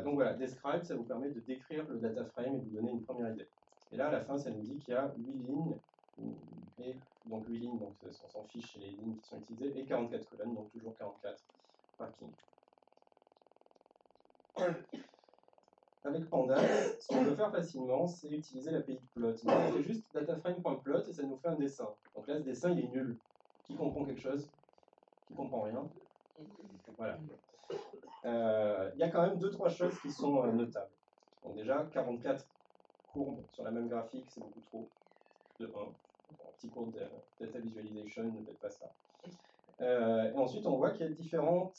Donc voilà, describe, ça vous permet de décrire le data frame et de vous donner une première idée. Et là, à la fin, ça nous dit qu'il y a 8 lignes, et donc 8 lignes, donc on s'en fiche, c'est les lignes qui sont utilisées, et 44 colonnes, donc toujours 44 parking. Avec Pandas, ce qu'on peut faire facilement, c'est utiliser l'API de plot. Donc, on fait juste dataframe.plot et ça nous fait un dessin. Donc là, ce dessin, il est nul. Qui comprend quelque chose? Qui comprend rien? Voilà. Il y a quand même 2-3 choses qui sont notables. Donc déjà, 44 courbes sur la même graphique, c'est beaucoup trop. De 1. Un petit cours de data visualization, ne faites pas ça. Et ensuite, on voit qu'il y a différents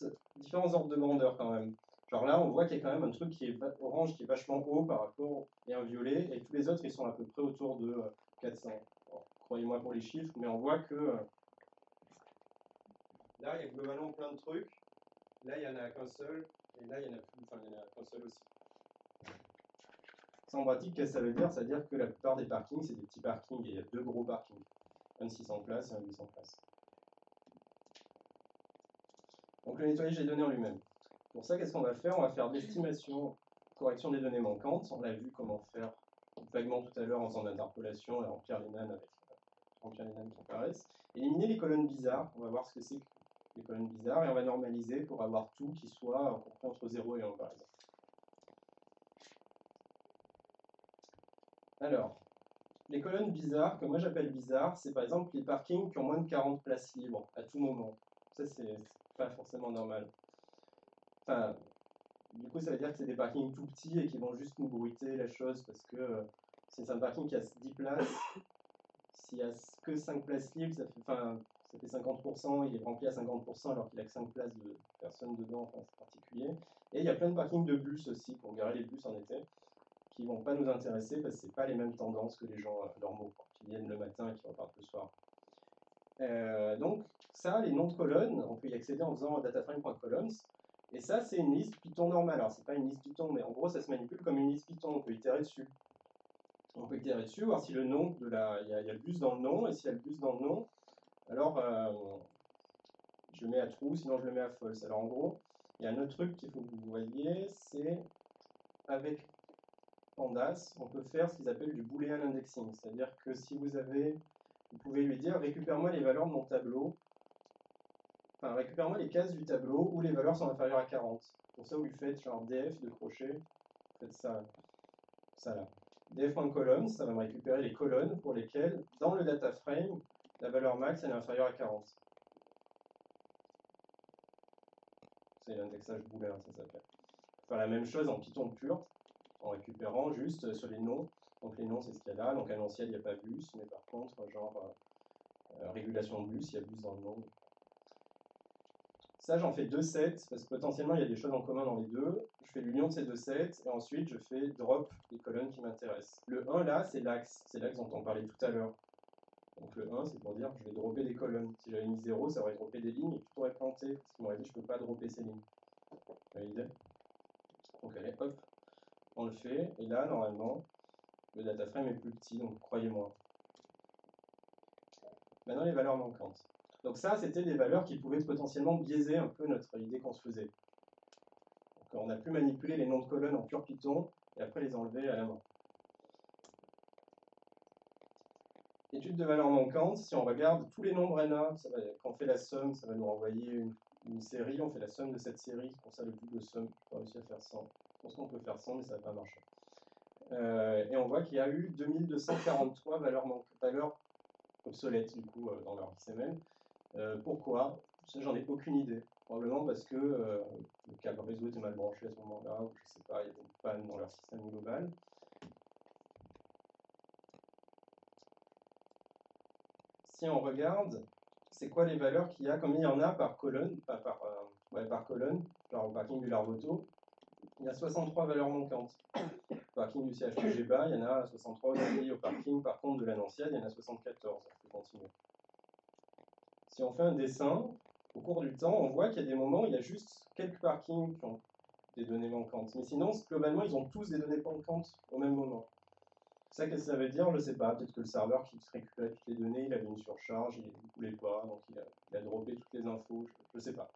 ordres de grandeur quand même. Genre là, on voit qu'il y a quand même un truc qui est orange, qui est vachement haut par rapport et un violet, et tous les autres, ils sont à peu près autour de 400. Croyez-moi pour les chiffres, mais on voit que là, il y a globalement plein de trucs. Là, il n'y en a qu'un seul, et là, il y en a plus, enfin, il y en a qu'un seul aussi. Ça, en pratique, qu'est-ce que ça veut dire? Ça veut dire que la plupart des parkings, c'est des petits parkings, et il y a 2 gros parkings. Un de 600 places et un de 800 places. Donc le nettoyage des données en lui-même. Pour ça, qu'est-ce qu'on va faire? On va faire de l'estimation, correction des données manquantes. On a vu comment faire vaguement tout à l'heure en faisant de l'interpolation et remplir les nan qui apparaissent. Éliminer les colonnes bizarres. On va voir ce que c'est que les colonnes bizarres et on va normaliser pour avoir tout qui soit compris entre 0 et 1 par exemple. Alors, les colonnes bizarres, que moi j'appelle bizarres, c'est par exemple les parkings qui ont moins de 40 places libres à tout moment. Ça, c'est pas forcément normal. Enfin, Du coup, ça veut dire que c'est des parkings tout petits et qui vont juste nous bruiter la chose parce que c'est un parking qui a 10 places. S'il n'y a que 5 places libres, ça fait 50%, il est rempli à 50% alors qu'il a que 5 places de personnes dedans, enfin, c'est particulier. Et il y a plein de parkings de bus aussi, pour garer les bus en été, qui ne vont pas nous intéresser parce que ce n'est pas les mêmes tendances que les gens normaux, qui viennent le matin et qui repartent le soir. Donc ça, les noms de colonnes, on peut y accéder en faisant dataframe.columns. Et ça, c'est une liste Python normale. Alors, c'est pas une liste Python, mais en gros, ça se manipule comme une liste Python. On peut itérer dessus. On peut itérer dessus, voir si le nom de la... Il y a le bus dans le nom, et s'il y a le bus dans le nom, alors je le mets à true, sinon je le mets à false. Alors, en gros, il y a un autre truc qu'il faut que vous voyez, c'est avec Pandas, on peut faire ce qu'ils appellent du Boolean indexing. C'est-à-dire que si vous pouvez lui dire, récupère-moi les valeurs de mon tableau, enfin, récupère-moi les cases du tableau où les valeurs sont inférieures à 40. Pour ça, vous lui faites genre df de crochet, vous faites ça là. df.columns, ça va me récupérer les colonnes pour lesquelles, dans le data frame, la valeur max elle est inférieure à 40. C'est l'indexage booléen, ça s'appelle. Faire la même chose en Python pur, en récupérant juste sur les noms. Donc les noms, c'est ce qu'il y a là. Donc annonciel, il n'y a pas bus, mais par contre, genre régulation de bus, il y a bus dans le nom. Ça, j'en fais 2 sets, parce que potentiellement, il y a des choses en commun dans les deux. Je fais l'union de ces 2 sets, et ensuite, je fais drop les colonnes qui m'intéressent. Le 1, là, c'est l'axe dont on parlait tout à l'heure. Donc le 1, c'est pour dire que je vais dropper des colonnes. Si j'avais mis 0, ça aurait droppé des lignes, et tout aurait planté, parce qu'il m'aurait dit, je ne peux pas dropper ces lignes. Vous voyez l'idée? Donc allez, hop, on le fait, et là, normalement, le data frame est plus petit, donc croyez-moi. Maintenant, les valeurs manquantes. Donc ça, c'était des valeurs qui pouvaient potentiellement biaiser un peu notre idée qu'on se faisait. Donc, on a pu manipuler les noms de colonnes en pur Python et après les enlever à la main. Étude de valeurs manquantes, si on regarde tous les nombres NA, quand on fait la somme, ça va nous renvoyer une série, on fait la somme de cette série, c'est pour ça le double somme, je n'ai pas réussi à faire 100. Je pense qu'on peut faire 100, mais ça n'a pas marché. Et on voit qu'il y a eu 2243 valeurs obsolètes du coup dans leur XML. Pourquoi? J'en ai aucune idée. Probablement parce que le câble réseau était mal branché à ce moment-là, ou je sais pas, il y avait une panne dans leur système global. Si on regarde, c'est quoi les valeurs qu'il y a, combien il y en a par colonne, par colonne, genre au parking du Larvoto, il y a 63 valeurs manquantes. Au parking du CHTGBA, il y en a 63 aussi. Au parking, par contre, de l'Annonciade, il y en a 74. Je peux continuer. Si on fait un dessin, au cours du temps, on voit qu'il y a des moments où il y a juste quelques parkings qui ont des données manquantes. Mais sinon, globalement, ils ont tous des données manquantes au même moment. Ça, qu'est-ce que ça veut dire? Je ne sais pas. Peut-être que le serveur qui récupérait toutes les données, il avait une surcharge, il ne voulait pas, donc il a droppé toutes les infos. Je ne sais pas.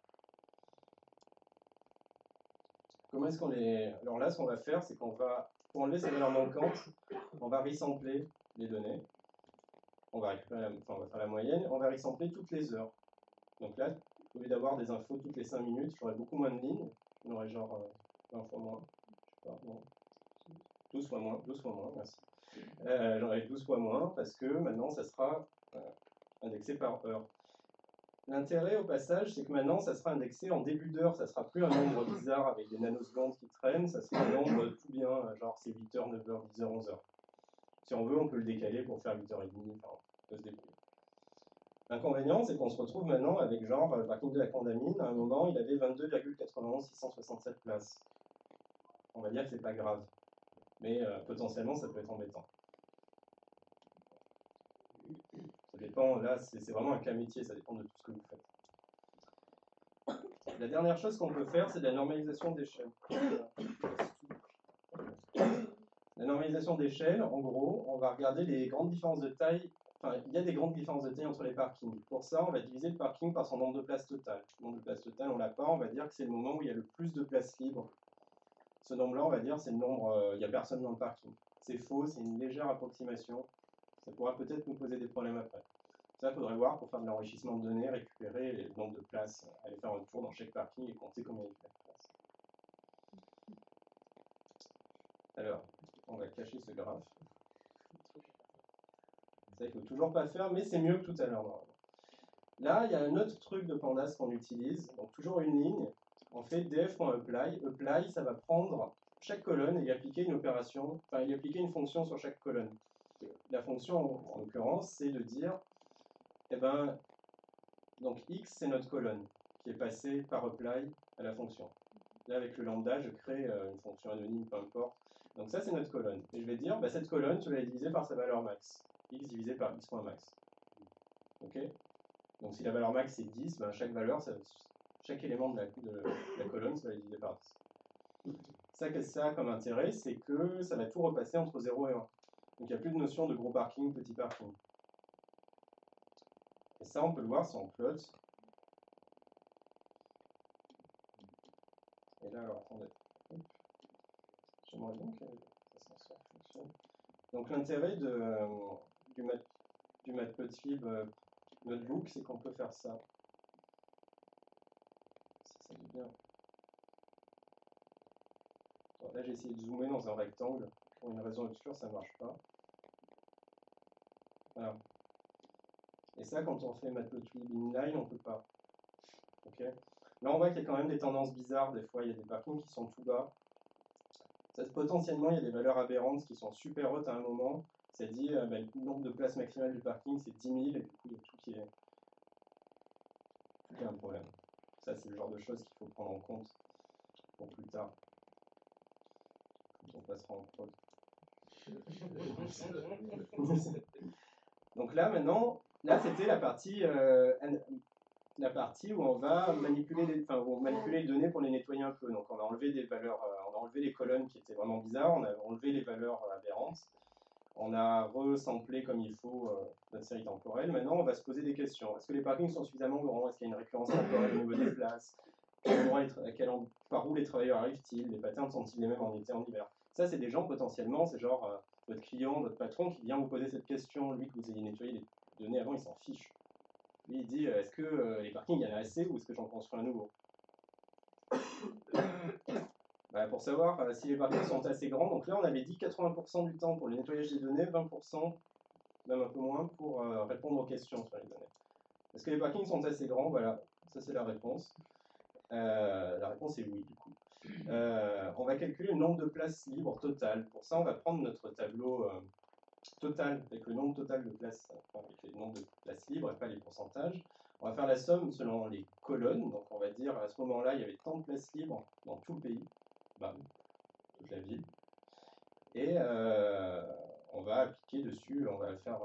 Comment est-ce qu'on les... Alors là, ce qu'on va faire, c'est qu'on va, pour enlever ces valeurs manquantes, on va resampler les données. On va on va faire la moyenne, on va resampler toutes les heures. Donc là, au lieu d'avoir des infos toutes les 5 minutes, j'aurai beaucoup moins de lignes. J'en aurai genre 20 fois moins. Je sais pas, non. 12 fois moins, merci. J'en ai 12 fois moins parce que maintenant ça sera indexé par heure. L'intérêt au passage, c'est que maintenant ça sera indexé en début d'heure, ça sera plus un nombre bizarre avec des nanosecondes qui traînent, ça sera un nombre tout bien, genre c'est 8h, 9h, 10h, 11h. Si on veut, on peut le décaler pour faire 8h30, enfin, on peut se débrouiller. L'inconvénient, c'est qu'on se retrouve maintenant avec genre le parking de la Condamine, à un moment il avait 22,91 667 places. On va dire que c'est pas grave, mais potentiellement ça peut être embêtant. Ça dépend, là c'est vraiment un cas métier, ça dépend de tout ce que vous faites. La dernière chose qu'on peut faire, c'est de la normalisation d'échelle. La normalisation d'échelle, en gros, on va regarder les grandes différences de taille. Enfin, il y a des grandes différences de taille entre les parkings. Pour ça, on va diviser le parking par son nombre de places totales. Le nombre de places totales, on l'a pas, on va dire que c'est le moment où il y a le plus de places libres. Ce nombre-là, on va dire, c'est le nombre, il n'y a personne dans le parking. C'est faux, c'est une légère approximation. Ça pourra peut-être nous poser des problèmes après. Ça, il faudrait voir pour faire de l'enrichissement de données, récupérer le nombre de places, aller faire un tour dans chaque parking et compter combien il y a de places. Alors, on va cacher ce graphe. Ça, il ne faut toujours pas faire, mais c'est mieux que tout à l'heure. Là, il y a un autre truc de Pandas qu'on utilise, donc toujours une ligne. on fait def.apply. Apply, ça va prendre chaque colonne et y appliquer une opération, enfin y appliquer une fonction sur chaque colonne. La fonction, en l'occurrence, c'est de dire, eh ben, donc x, c'est notre colonne qui est passée par apply à la fonction. Là, avec le lambda, je crée une fonction anonyme, peu importe. Donc ça, c'est notre colonne. Et je vais dire, bah, cette colonne, tu vas la diviser par sa valeur max. X divisé par x.max. Ok? Donc si la valeur max c'est 10, ben, chaque élément de la colonne, ça va diviser par 10. Ça, qu'est-ce que ça a comme intérêt? C'est que ça va tout repasser entre 0 et 1. Donc il n'y a plus de notion de gros parking, petit parking. Et ça, on peut le voir si on plot. Et là, alors, attendez. J'aimerais bien que ça fonctionne. Donc l'intérêt du Matplotlib Notebook, c'est qu'on peut faire ça. Ça dit bien. Bon, là, j'ai essayé de zoomer dans un rectangle. Pour une raison obscure, ça ne marche pas. Voilà. Et ça, quand on fait Matplotlib inline, on ne peut pas. Okay. Là, on voit qu'il y a quand même des tendances bizarres. Des fois, il y a des parkings qui sont tout bas. Potentiellement, il y a des valeurs aberrantes qui sont super hautes à un moment. Ça dit bah, le nombre de places maximales du parking, c'est 10 000, et du coup, il y a tout qui est un problème. Ça, c'est le genre de choses qu'il faut prendre en compte pour plus tard. Quand on passera en prod. Donc là, maintenant, là, c'était la partie où on va manipuler les données pour les nettoyer un peu. Donc on a enlevé des valeurs, on a enlevé les colonnes qui étaient vraiment bizarres, on a enlevé les valeurs aberrantes, on a resamplé comme il faut notre série temporelle. Maintenant, on va se poser des questions. Est-ce que les parkings sont suffisamment grands? Est-ce qu'il y a une récurrence temporelle au niveau des places? Par où les travailleurs arrivent-ils? Les patterns sont-ils les mêmes en été, en hiver? Ça, c'est des gens potentiellement, c'est genre votre client, votre patron qui vient vous poser cette question. Lui, que vous ayez nettoyé les données avant, il s'en fiche. Lui, il dit, est-ce que les parkings, il y en a assez ou est-ce que j'en construis un nouveau? Bah, pour savoir si les parkings sont assez grands, donc là, on avait dit 80% du temps pour le nettoyage des données, 20%, même un peu moins, pour répondre aux questions sur les données. Est-ce que les parkings sont assez grands? Voilà, ça c'est la réponse. La réponse est oui, du coup. On va calculer le nombre de places libres total. Pour ça, on va prendre notre tableau total, avec le nombre total de places, avec le nombre de places libres et pas les pourcentages. On va faire la somme selon les colonnes. Donc on va dire à ce moment-là, il y avait tant de places libres dans tout le pays, toute la ville. Et on va appliquer dessus, on va faire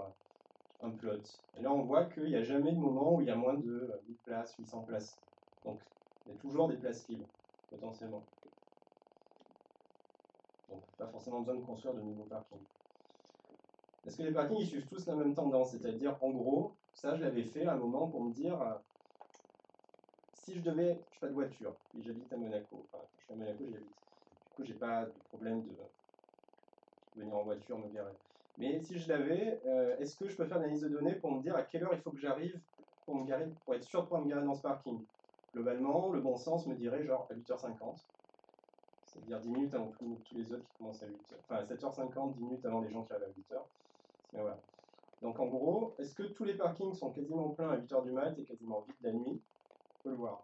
un plot. Et là, on voit qu'il n'y a jamais de moment où il y a moins de 1000 places, 800 places. Donc il y a toujours des places libres, potentiellement. Donc pas forcément besoin de construire de nouveaux parkings. Est-ce que les parkings ils suivent tous la même tendance? C'est-à-dire, en gros, ça je l'avais fait à un moment pour me dire, si je devais, je n'ai pas de voiture, puis j'habite à Monaco, enfin, quand je suis à Monaco, j'y habite. Du coup, j'ai pas de problème de venir en voiture, me garer. Mais si je l'avais, est-ce que je peux faire une analyse de données pour me dire à quelle heure il faut que j'arrive pour me garer, pour être sûr de pouvoir me garer dans ce parking? Globalement, le bon sens me dirait genre à 8h50. C'est-à-dire 10 minutes avant tous les autres qui commencent à 8h. Enfin, à 7h50, 10 minutes avant les gens qui arrivent à 8h. Mais voilà. Donc en gros, est-ce que tous les parkings sont quasiment pleins à 8h du mat et quasiment vides la nuit? On peut le voir.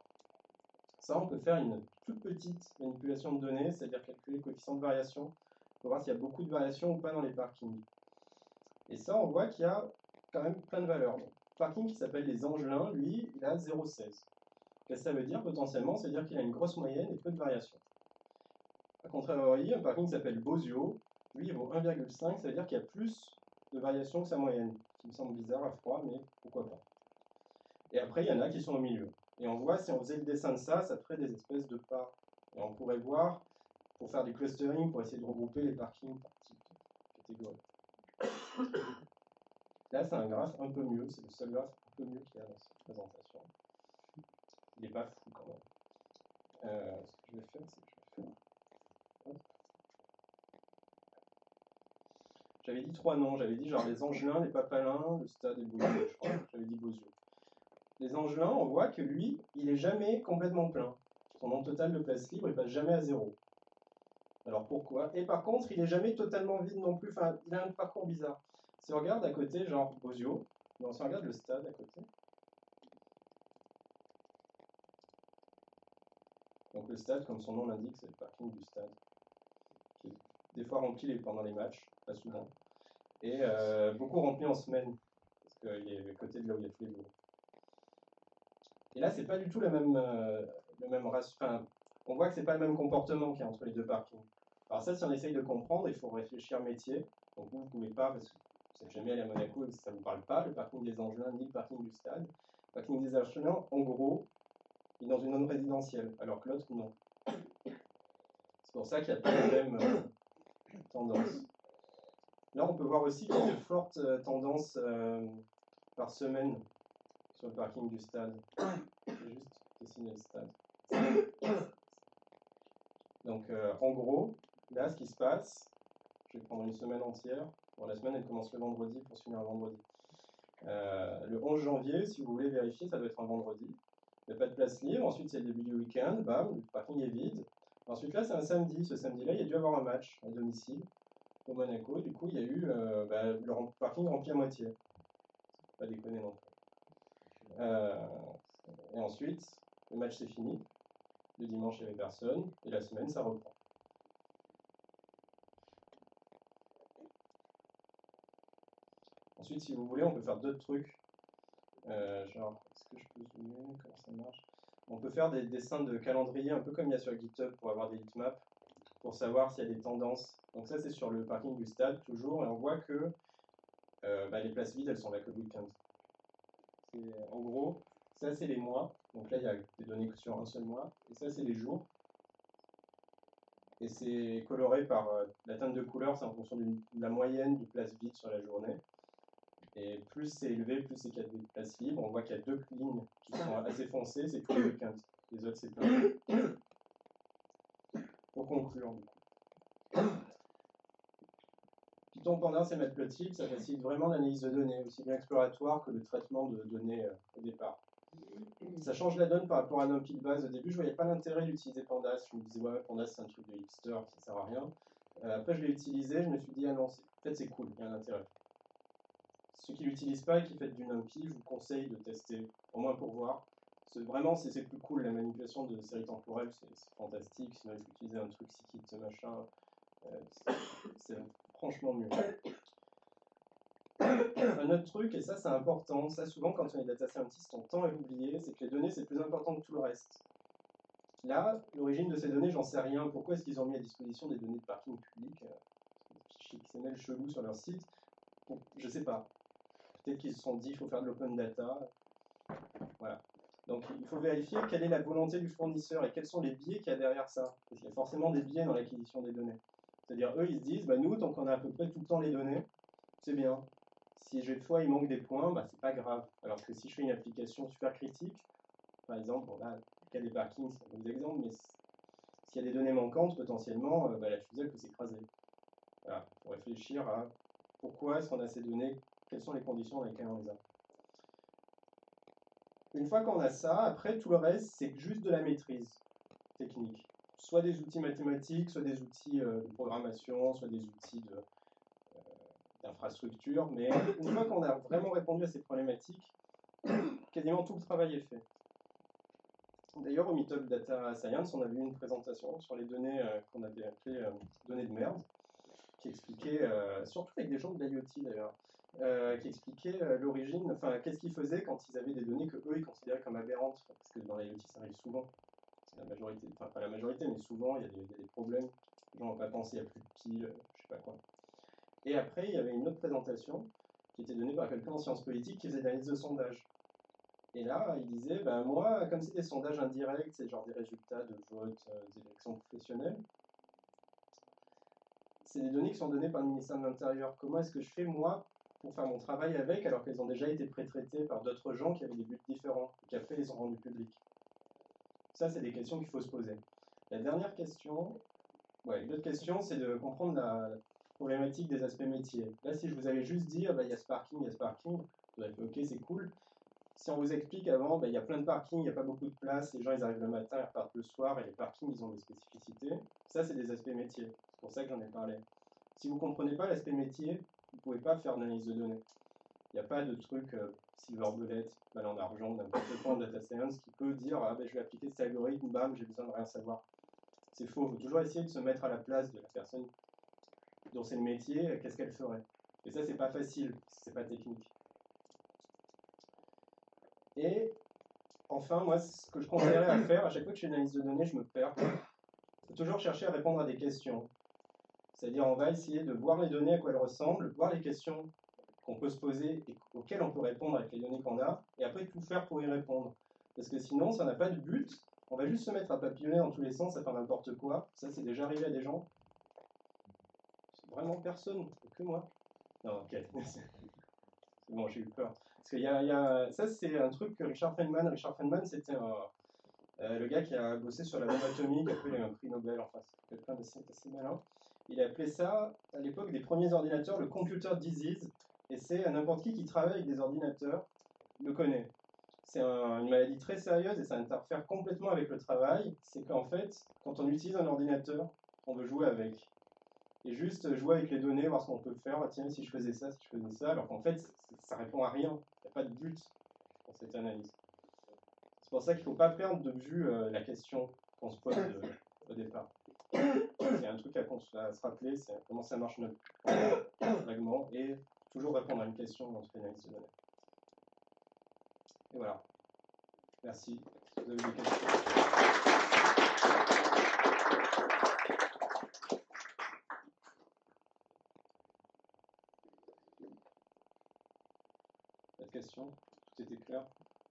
Ça, on peut faire une toute petite manipulation de données, c'est-à-dire calculer le coefficient de variation pour voir s'il y a beaucoup de variations ou pas dans les parkings. Et ça, on voit qu'il y a quand même plein de valeurs. Donc, le parking qui s'appelle les Angelins, lui, il a 0,16. Qu'est-ce que ça veut dire potentiellement? Ça veut dire qu'il a une grosse moyenne et peu de variations. A contrario, un parking qui s'appelle Bozio, lui, il vaut 1,5, ça veut dire qu'il y a plus de variations que sa moyenne, qui me semble bizarre à froid, mais pourquoi pas. Et après, il y en a qui sont au milieu. Et on voit, si on faisait le dessin de ça, ça ferait des espèces de pas. Et on pourrait voir, pour faire du clustering, pour essayer de regrouper les parkings par type catégorie. Là, c'est un graphe un peu mieux, c'est le seul graphe un peu mieux qu'il y a dans cette présentation. Il n'est pas fou quand même. Ce que je vais faire, c'est que je vais faire... Hop. J'avais dit 3 noms, j'avais dit genre les Angelins, les Papalins, le Stade et le Bozio, je crois. J'avais dit Bozio. Les Angelins, on voit que lui, il n'est jamais complètement plein. Son nombre total de places libres, il passe jamais à 0. Alors pourquoi? Et par contre, il n'est jamais totalement vide non plus, enfin, il a un parcours bizarre. Si on regarde à côté, genre Bozio, non, si on regarde le Stade à côté, Donc le stade, comme son nom l'indique, c'est le parking du stade, qui est des fois rempli pendant les matchs, pas souvent, et beaucoup rempli en semaine, parce qu'il est à côté de là où il y a tous les bureaux. Et là, c'est pas du tout le même ratio. Enfin, on voit que c'est pas le même comportement qu'il y a entre les deux parkings. Alors ça, si on essaye de comprendre, il faut réfléchir métier. Donc vous ne pouvez pas, parce que vous n'êtes jamais allé à Monaco et que ça ne vous parle pas, le parking des Angelins ni le parking du stade. Le parking des Angelins, en gros, il est dans une zone résidentielle, alors que l'autre, non. C'est pour ça qu'il n'y a pas la même tendance. Là, on peut voir aussi qu'il y a de fortes tendances par semaine sur le parking du stade. Je vais juste dessiner le stade. Donc, en gros, là, ce qui se passe, je vais prendre une semaine entière. Bon, la semaine, elle commence le vendredi pour se finir un vendredi. Le 11 janvier, si vous voulez vérifier, ça doit être un vendredi. Il n'y a pas de place libre. Ensuite, c'est le début du week-end. Bam, le parking est vide. Ensuite, là, c'est un samedi. Ce samedi-là, il y a dû avoir un match à domicile au Monaco. Du coup, il y a eu le parking rempli à moitié. Pas déconner non plus. Et ensuite, le match c'est fini. Le dimanche, il n'y avait personne. Et la semaine, ça reprend. Ensuite, si vous voulez, on peut faire d'autres trucs. Genre, est-ce que je peux zoomer? Comment ça marche? On peut faire des dessins de calendrier, un peu comme il y a sur GitHub pour avoir des heatmaps, pour savoir s'il y a des tendances. Donc ça, c'est sur le parking du stade, toujours. Et on voit que les places vides, elles sont là que le week-end. En gros, ça, c'est les mois. Donc là, il y a des données que sur un seul mois. Et ça, c'est les jours. Et c'est coloré par la teinte de couleur, c'est en fonction de la moyenne de places vides sur la journée. Et plus c'est élevé, plus c'est qu'il y a des places libres. On voit qu'il y a deux lignes qui sont assez foncées, c'est tous les week-ends. Les autres, c'est pas. Pour conclure, du coup. Python Pandas et Matplotlib, ça facilite vraiment l'analyse de données, aussi bien exploratoire que le traitement de données au départ. Ça change la donne par rapport à NumPy de base. Au début, je ne voyais pas l'intérêt d'utiliser Pandas. Je me disais, ouais, Pandas, c'est un truc de hipster qui ne sert à rien. Après, je l'ai utilisé, je me suis dit, ah non, en fait, c'est cool, il y a un intérêt. Ceux qui ne l'utilisent pas et qui font du NumPy, je vous conseille de tester, au moins pour voir. Vraiment, c'est plus cool, la manipulation de séries temporelles, c'est fantastique. Sinon, il faut utiliser un truc scikit, machin. C'est franchement mieux. Un autre truc, et ça c'est important, ça souvent quand on est data scientist, on tend à l'oublier, c'est que les données c'est plus important que tout le reste. Là, l'origine de ces données, j'en sais rien. Pourquoi est-ce qu'ils ont mis à disposition des données de parking public, des fichiers XML chelous sur leur site? Bon, je sais pas. Peut-être qu'ils se sont dit il faut faire de l'open data. Voilà. Donc il faut vérifier quelle est la volonté du fournisseur et quels sont les biais qu'il y a derrière ça. Parce qu'il y a forcément des biais dans l'acquisition des données. C'est-à-dire eux ils se disent, bah, nous, tant qu'on a à peu près tout le temps les données, c'est bien. Si des fois il manque des points, bah, c'est pas grave. Alors que si je fais une application super critique, par exemple, bon, là, le cas des parkings, c'est un bon exemple, mais s'il y a des données manquantes, potentiellement, la fusée peut s'écraser. Voilà, il faut réfléchir à pourquoi est-ce qu'on a ces données, quelles sont les conditions dans lesquelles on les a. Une fois qu'on a ça, après, tout le reste, c'est juste de la maîtrise technique. Soit des outils mathématiques, soit des outils de programmation, soit des outils d'infrastructure. Mais une fois qu'on a vraiment répondu à ces problématiques, quasiment tout le travail est fait. D'ailleurs, au Meetup Data Science, on avait eu une présentation sur les données qu'on avait appelées données de merde, qui expliquait, surtout avec des gens de l'IoT d'ailleurs, qui expliquait l'origine, enfin, qu'est-ce qu'ils faisaient quand ils avaient des données que eux ils considéraient comme aberrantes, parce que dans l'IoT ça arrive souvent. La majorité, enfin pas la majorité, mais souvent il y a des problèmes. Les gens n'ont pas pensé, il n'y a plus de piles, je sais pas quoi. Et après, il y avait une autre présentation qui était donnée par quelqu'un en sciences politiques qui faisait de l'analyse de sondage. Et là, il disait, ben moi, comme c'est des sondages indirects, c'est genre des résultats de vote, des élections professionnelles, c'est des données qui sont données par le ministère de l'Intérieur. Comment est-ce que je fais, moi, pour faire mon travail avec, alors qu'elles ont déjà été pré-traitées par d'autres gens qui avaient des buts différents, et qui après les ont rendues publiques? Ça, c'est des questions qu'il faut se poser. La dernière question, l'autre question, c'est de comprendre la problématique des aspects métiers. Là, si je vous avais juste dit, il y a ce parking, il y a ce parking, vous avez fait, ok, c'est cool. Si on vous explique avant, il y a plein de parkings, il n'y a pas beaucoup de place, les gens ils arrivent le matin, ils repartent le soir, et les parkings ils ont des spécificités. Ça, c'est des aspects métiers. C'est pour ça que j'en ai parlé. Si vous ne comprenez pas l'aspect métier, vous ne pouvez pas faire d'analyse de données. Il n'y a pas de truc silver bullet, balle en argent, n'importe quoi en data science qui peut dire ah, ben, je vais appliquer cet algorithme, bam, j'ai besoin de rien savoir. C'est faux, il faut toujours essayer de se mettre à la place de la personne dont c'est le métier, qu'est-ce qu'elle ferait. Et ça, c'est pas facile, c'est pas technique. Et enfin, moi, ce que je conseillerais à faire, à chaque fois que je fais une analyse de données, je me perds. Il faut toujours chercher à répondre à des questions. C'est-à-dire, on va essayer de voir les données, à quoi elles ressemblent, voir les questions qu'on peut se poser et auxquelles on peut répondre avec les données qu'on a, et après tout faire pour y répondre. Parce que sinon, si on n'a pas de but, on va juste se mettre à papillonner dans tous les sens, à faire n'importe quoi. Ça, c'est déjà arrivé à des gens. C'est vraiment personne, que moi. Non, ok. C'est bon, j'ai eu peur. Parce que ça, c'est un truc que Richard Feynman. Richard Feynman, c'était le gars qui a bossé sur la bombe atomique. Après, il a eu un prix Nobel. Enfin, c'est quelqu'un d'assez malin. Il a appelé ça, à l'époque des premiers ordinateurs, le computer disease. Et c'est n'importe qui travaille avec des ordinateurs le connaît. C'est une maladie très sérieuse et ça interfère complètement avec le travail. C'est qu'en fait, quand on utilise un ordinateur, on veut jouer avec. Et juste jouer avec les données, voir ce qu'on peut faire. Tiens, si je faisais ça, si je faisais ça. Alors qu'en fait, ça répond à rien. Il n'y a pas de but pour cette analyse. C'est pour ça qu'il ne faut pas perdre de vue la question qu'on se pose au départ. C'est un truc à se rappeler, c'est comment ça marche notre vaguement et toujours répondre à une question dans cette analyse de données. Et voilà. Merci. Vous avez des questions? Pas de questions? Tout était clair?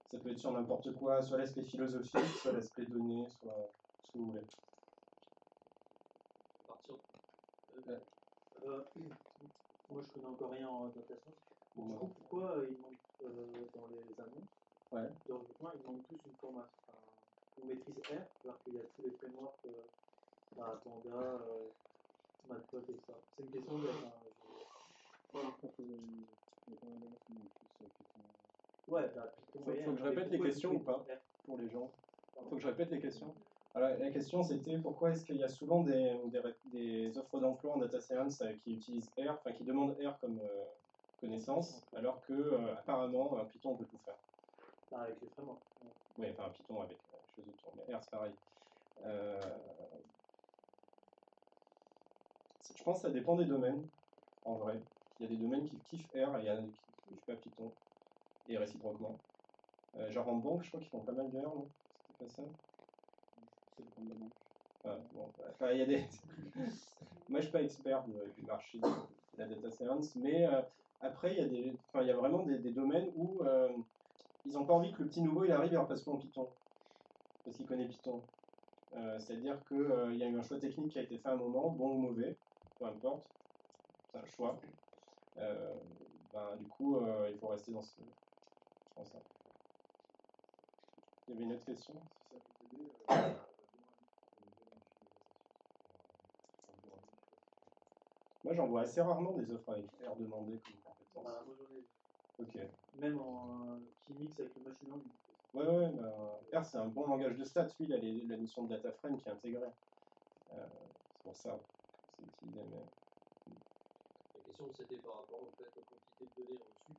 Ça peut être sur n'importe quoi, soit l'aspect philosophique, soit l'aspect données, soit ce que vous voulez. Moi, je connais encore rien en data science. Du coup, pourquoi il manque dans les annonces de recrutement, ils demandent tous une formation, une maîtrise R, alors qu'il y a tous les frameworks, Panda, Matplotlib et ça. C'est une question de. Ouais, Faut que je répète les questions ou pas pour les gens? Faut que je répète les questions. Alors, la question c'était pourquoi est-ce qu'il y a souvent des offres d'emploi en data science qui utilisent R, enfin qui demandent R comme connaissance, alors que apparemment Python on peut tout faire. Avec les frameworks. Oui, enfin Python avec chose autour, mais R c'est pareil. Je pense que ça dépend des domaines, en vrai. Il y a des domaines qui kiffent R et il y en a qui ne kiffent pas Python, et réciproquement. Genre en banque, je crois qu'ils font pas mal de R, non? C'était pas ça? Ça dépend de la banque. Bon, enfin, il y a des... Moi, je suis pas expert du marché de la data science, mais après, il y a vraiment des domaines où ils n'ont pas envie que le petit nouveau il arrive et leur passe en Python, parce qu'il connaît Python. C'est-à-dire qu'il y a eu un choix technique qui a été fait à un moment, bon ou mauvais, peu importe, c'est un choix. Du coup, il faut rester dans ça. Il y avait une autre question? Moi, j'en vois assez rarement des offres avec R demandées comme compétence. Moi, j'en ai. Ok. Même qui mixe avec le machine learning. Ouais, R, c'est un bon langage de stats. Lui, il a la notion de data frame qui est intégrée. C'est pour ça. C'est utilisé, mais... La question, c'était par rapport en fait, aux quantités de données reçues.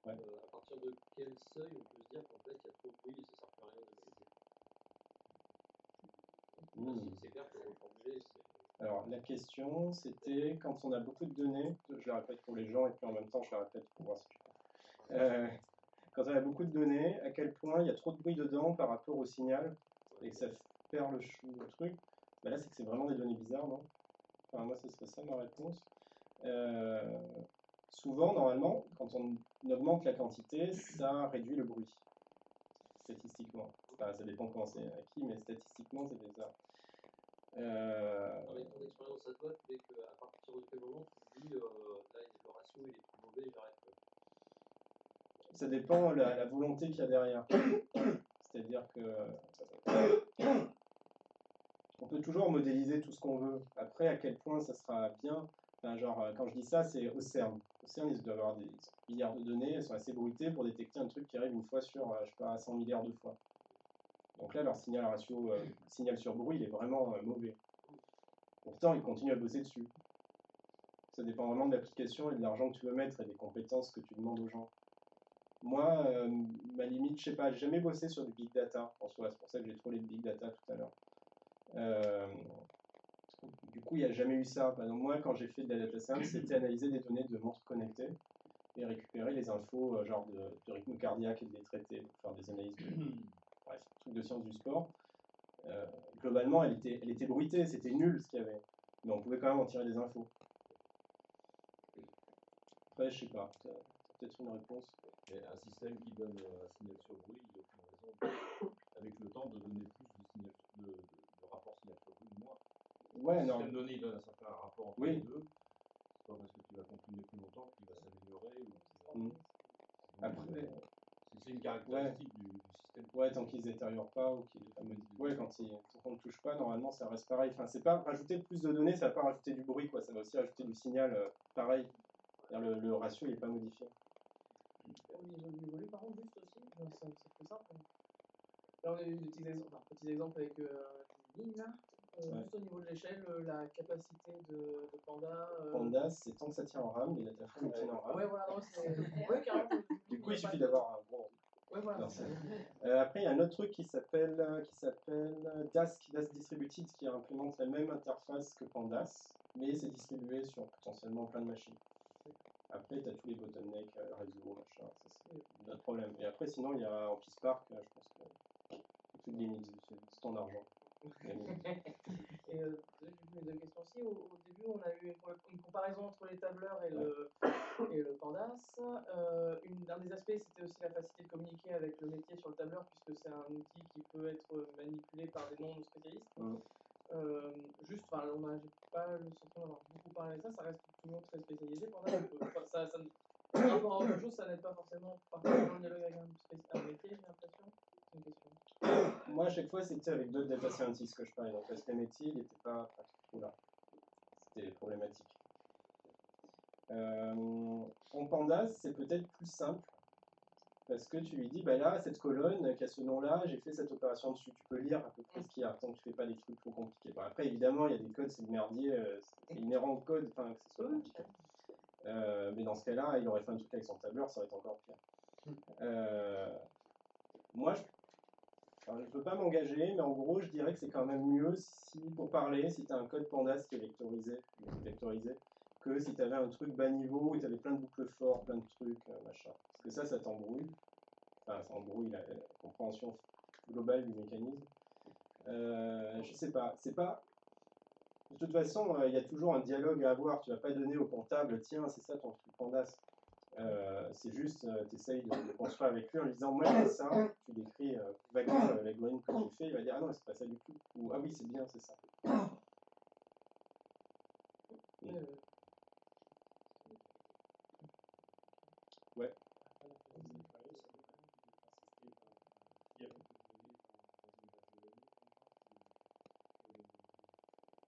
Ouais. À partir de quel seuil on peut se dire qu'en fait, il y a trop de bruit et ça ne sert plus à rien d'analyser? C'est clair que reformuler, c'est... Alors, la question, c'était quand on a beaucoup de données, je la répète pour les gens et puis en même temps, je la répète pour voir si je peux. Quand on a beaucoup de données, à quel point il y a trop de bruit dedans par rapport au signal et que ça perd le truc. Ben là, c'est que c'est vraiment des données bizarres, non? Enfin, moi, ce serait ça ma réponse. Souvent, normalement, quand on augmente la quantité, ça réduit le bruit, statistiquement. Enfin, ça dépend comment c'est à qui, mais statistiquement, c'est ça. Avec ton expérience à toi, tu sais qu'à partir de quel moment tu te dis là, le ratio il est plus mauvais, j'arrête. Ça dépend de la volonté qu'il y a derrière. C'est-à-dire que on peut toujours modéliser tout ce qu'on veut. Après, à quel point ça sera bien, enfin, genre, quand je dis ça, c'est au CERN. Au CERN, ils doivent avoir des milliards de données, elles sont assez bruitées pour détecter un truc qui arrive une fois sur, je sais pas, 100 milliards de fois. Donc là, leur signal sur bruit, il est vraiment mauvais. Pourtant, ils continuent à bosser dessus. Ça dépend vraiment de l'application et de l'argent que tu veux mettre et des compétences que tu demandes aux gens. Moi, ma limite, je sais pas, j'ai jamais bossé sur du big data en soi, c'est pour ça que j'ai trollé le big data tout à l'heure. Du coup, il n'y a jamais eu ça. Par exemple, moi, quand j'ai fait de la data science, c'était analyser des données de montres connectées et récupérer les infos, genre de rythme cardiaque et de les traiter, pour faire des analyses bref, truc de sciences du sport. Globalement, elle était bruitée, c'était nul ce qu'il y avait. Mais on pouvait quand même en tirer des infos. Après, je sais pas, t'as peut-être une réponse. Et un système qui donne un signal sur bruit, il n'y a aucune raison, avec le temps, de donner plus de rapport signal sur bruit ou moins. Ouais, le non. système donné, il donne un certain rapport entre les deux. C'est pas parce que tu vas comprimer plus longtemps qu'il va s'améliorer. Après, c'est une caractéristique du système. Ouais, tant qu'ils ne détériorent pas ou qu'ils ouais, quand on ne touche pas, normalement ça reste pareil. Enfin, c'est pas rajouter plus de données, ça va pas rajouter du bruit, quoi. Ça va aussi rajouter du signal pareil. Le ratio il n'est pas modifié. Au niveau du volume, par contre, juste aussi, c'est plus simple. Là, on a eu des petits exemples avec lignes là. Juste au niveau de l'échelle, la capacité de Panda. Panda, c'est tant que ça tient en RAM, les dataframes tiennent en RAM. Ouais, voilà, non, c'est. Ouais, carrément. Du coup, il suffit d'avoir un bon. Ouais, voilà. Après, il y a un autre truc qui s'appelle Dask Distributed, qui implémente la même interface que Pandas, mais c'est distribué sur potentiellement plein de machines. Après, tu as tous les bottlenecks, réseau, machin, ça c'est notre problème. Et après, sinon, il y a en Spark, je pense que tu te limites, c'est ton argent. Et mes deux questions aussi. Au début, on a eu une comparaison entre les tableurs et le Pandas. Un des aspects, c'était aussi la facilité de communiquer avec le métier sur le tableur, puisque c'est un outil qui peut être manipulé par des non-spécialistes. Juste, j'ai pas le sentiment d'avoir beaucoup parlé de ça. Ça reste toujours très spécialisé. Pandas, par rapport à autre chose, ça n'aide pas forcément particulièrement le dialogue avec un métier, j'ai l'impression. C'est une question. Moi, à chaque fois, c'était avec d'autres data scientists que je parlais. Donc, l'aspect métier, il n'était pas trop là. C'était problématique. En Pandas, c'est peut-être plus simple. Parce que tu lui dis, bah là, cette colonne qui a ce nom-là, j'ai fait cette opération dessus. Tu peux lire à peu près ce qu'il y a, tant que tu ne fais pas des trucs trop compliqués. Bon, après, évidemment, il y a des codes, c'est le merdier, c'est inhérent au code, enfin, que ce soit compliqué. Mais dans ce cas-là, il aurait fait un truc avec son tableur, ça aurait été encore pire. Moi, je ne peux pas m'engager, mais en gros, je dirais que c'est quand même mieux si, pour parler, si tu as un code Pandas qui est vectorisé, que si tu avais un truc bas niveau où tu avais plein de boucles forts, plein de trucs, machin. Parce que ça t'embrouille. Enfin, ça embrouille la compréhension globale du mécanisme. Je sais pas, c'est pas. De toute façon, il y a toujours un dialogue à avoir. Tu vas pas donner au comptable, tiens, c'est ça ton truc Pandas. C'est juste, tu essayes de construire avec lui en lui disant, moi j'ai ça, tu décris vaguement l'algorithme que tu fais, il va dire, ah non, c'est pas ça du tout. Ou, ah oui, c'est bien, c'est ça. Ouais.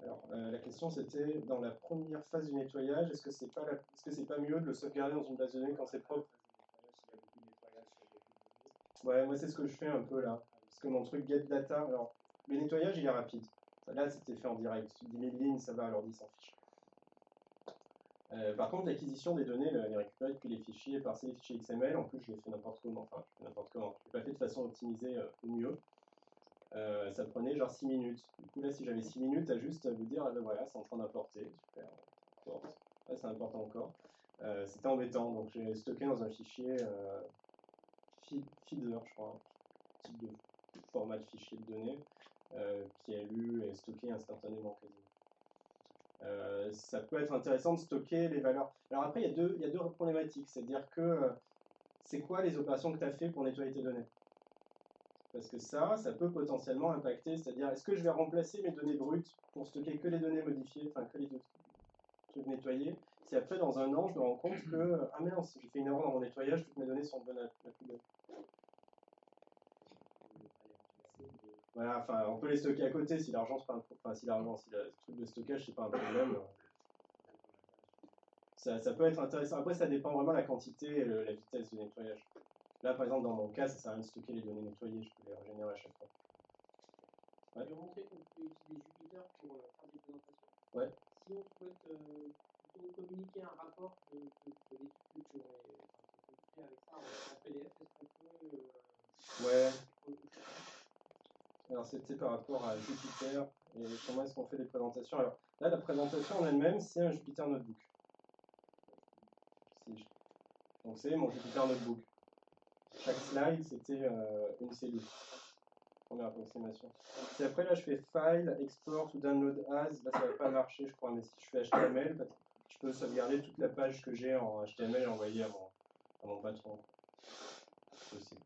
Alors, la question c'était, dans la première phase du nettoyage, est-ce que c'est pas mieux de le sauvegarder dans une base de données quand c'est propre? Ouais, moi c'est ce que je fais un peu là. Parce que mon truc get data, alors le nettoyage il est rapide. Là c'était fait en direct. 10 000 lignes, ça va, alors 10 s'en fiche. Par contre, l'acquisition des données, les récupérer depuis les fichiers, parser les fichiers XML, en plus je l'ai fait n'importe comment. Enfin, je l'ai pas fait de façon optimisée au mieux. Ça prenait genre 6 minutes. Du coup, là, si j'avais 6 minutes, t'as juste à vous dire, ah ben voilà, c'est en train d'importer. Super, importe. Là, ça importe encore. C'était embêtant, donc j'ai stocké dans un fichier feeder, je crois, type de format de fichier de données, qui est lu et stocké instantanément quasiment. Ça peut être intéressant de stocker les valeurs. Alors après, il y a deux problématiques. C'est-à-dire que c'est quoi les opérations que tu as fait pour nettoyer tes données? Parce que ça peut potentiellement impacter. C'est-à-dire, est-ce que je vais remplacer mes données brutes pour stocker que les données modifiées, enfin que les trucs nettoyés? Si après, dans un an, je me rends compte que, ah mince, j'ai fait une erreur dans mon nettoyage, toutes mes données sont bonnes à la poubelle. Voilà, enfin, on peut les stocker à côté si l'argent, c'est pas un problème. Enfin, si le truc de stockage, c'est pas un problème. Ça peut être intéressant. Après, ça dépend vraiment de la quantité et la vitesse de nettoyage. Là, par exemple, dans mon cas, ça sert à rien de stocker les données nettoyées, je peux les régénérer à chaque fois. Ouais. Je vais montrer qu'on peut utiliser Jupyter pour faire des présentations. Ouais. Si on souhaite plutôt communiquer communiquer un rapport de l'étude que tu as fait avec ça en PDF, est-ce qu'on peut... Ouais. Alors c'était par rapport à Jupyter et comment est-ce qu'on fait des présentations. Alors là, la présentation en elle-même, c'est un Jupyter Notebook. Donc c'est mon Jupyter Notebook. Chaque slide, c'était une cellule. Première approximation. Et après, là, je fais File, Export ou Download As. Là, ça va pas marcher, je crois, mais si je fais HTML, je peux sauvegarder toute la page que j'ai en HTML et envoyer à mon patron. C'est possible.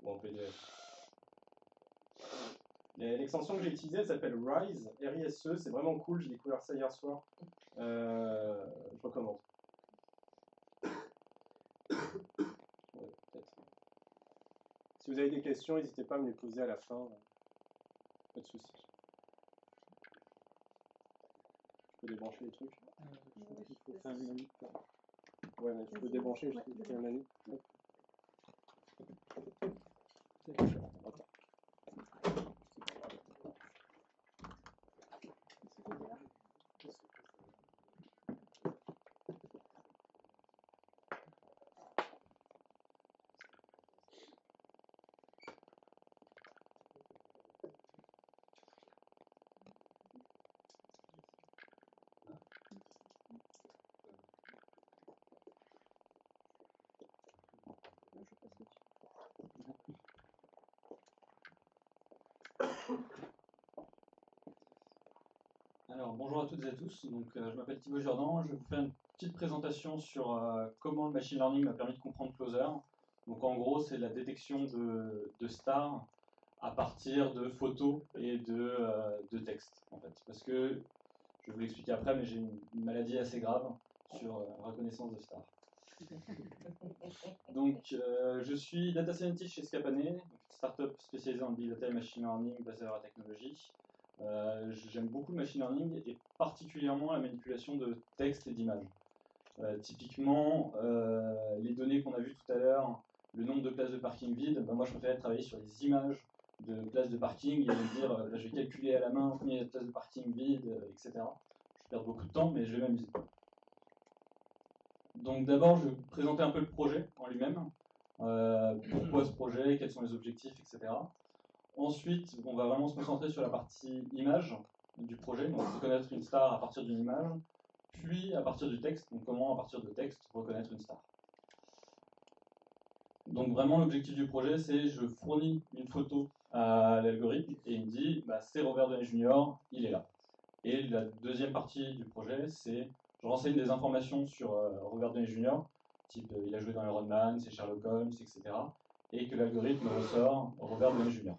Ou en PDF. L'extension que j'ai utilisée, elle s'appelle RISE, R-I-S-E, c'est vraiment cool, j'ai découvert ça hier soir. Je recommande. Ouais, peut-être. Si vous avez des questions, n'hésitez pas à me les poser à la fin. Pas de soucis. Je peux débrancher les trucs. Il faut faire une manip. Ouais, mais je peux débrancher, je fais une manip. Alors, bonjour à toutes et à tous. Donc, je m'appelle Thibaut Jordan. Je vais vous faire une petite présentation sur comment le machine learning m'a permis de comprendre Closer. Donc, en gros, c'est la détection de stars à partir de photos et de textes, en fait. Parce que, je vais vous l'expliquer après, mais j'ai une maladie assez grave sur la reconnaissance de stars. Donc, je suis data scientist chez Scapane, une startup spécialisée en big data et machine learning basée sur la technologie. J'aime beaucoup le machine learning et particulièrement la manipulation de textes et d'images. Typiquement, les données qu'on a vues tout à l'heure, le nombre de places de parking vides, moi je préfère travailler sur les images de places de parking et me dire là, je vais calculer à la main combien il y a de places de parking vides, etc. Je perds beaucoup de temps, mais je vais m'amuser. Donc d'abord, je vais vous présenter un peu le projet en lui-même. Pourquoi ce projet, quels sont les objectifs, etc. Ensuite, on va vraiment se concentrer sur la partie image du projet, donc reconnaître une star à partir d'une image, puis à partir du texte, donc comment à partir de texte reconnaître une star. Donc vraiment l'objectif du projet, c'est je fournis une photo à l'algorithme et il me dit bah, c'est Robert Downey Jr., il est là. Et la deuxième partie du projet, c'est je renseigne des informations sur Robert Downey Jr., type il a joué dans Iron Man, c'est Sherlock Holmes, etc. Et que l'algorithme ressort Robert Downey Jr.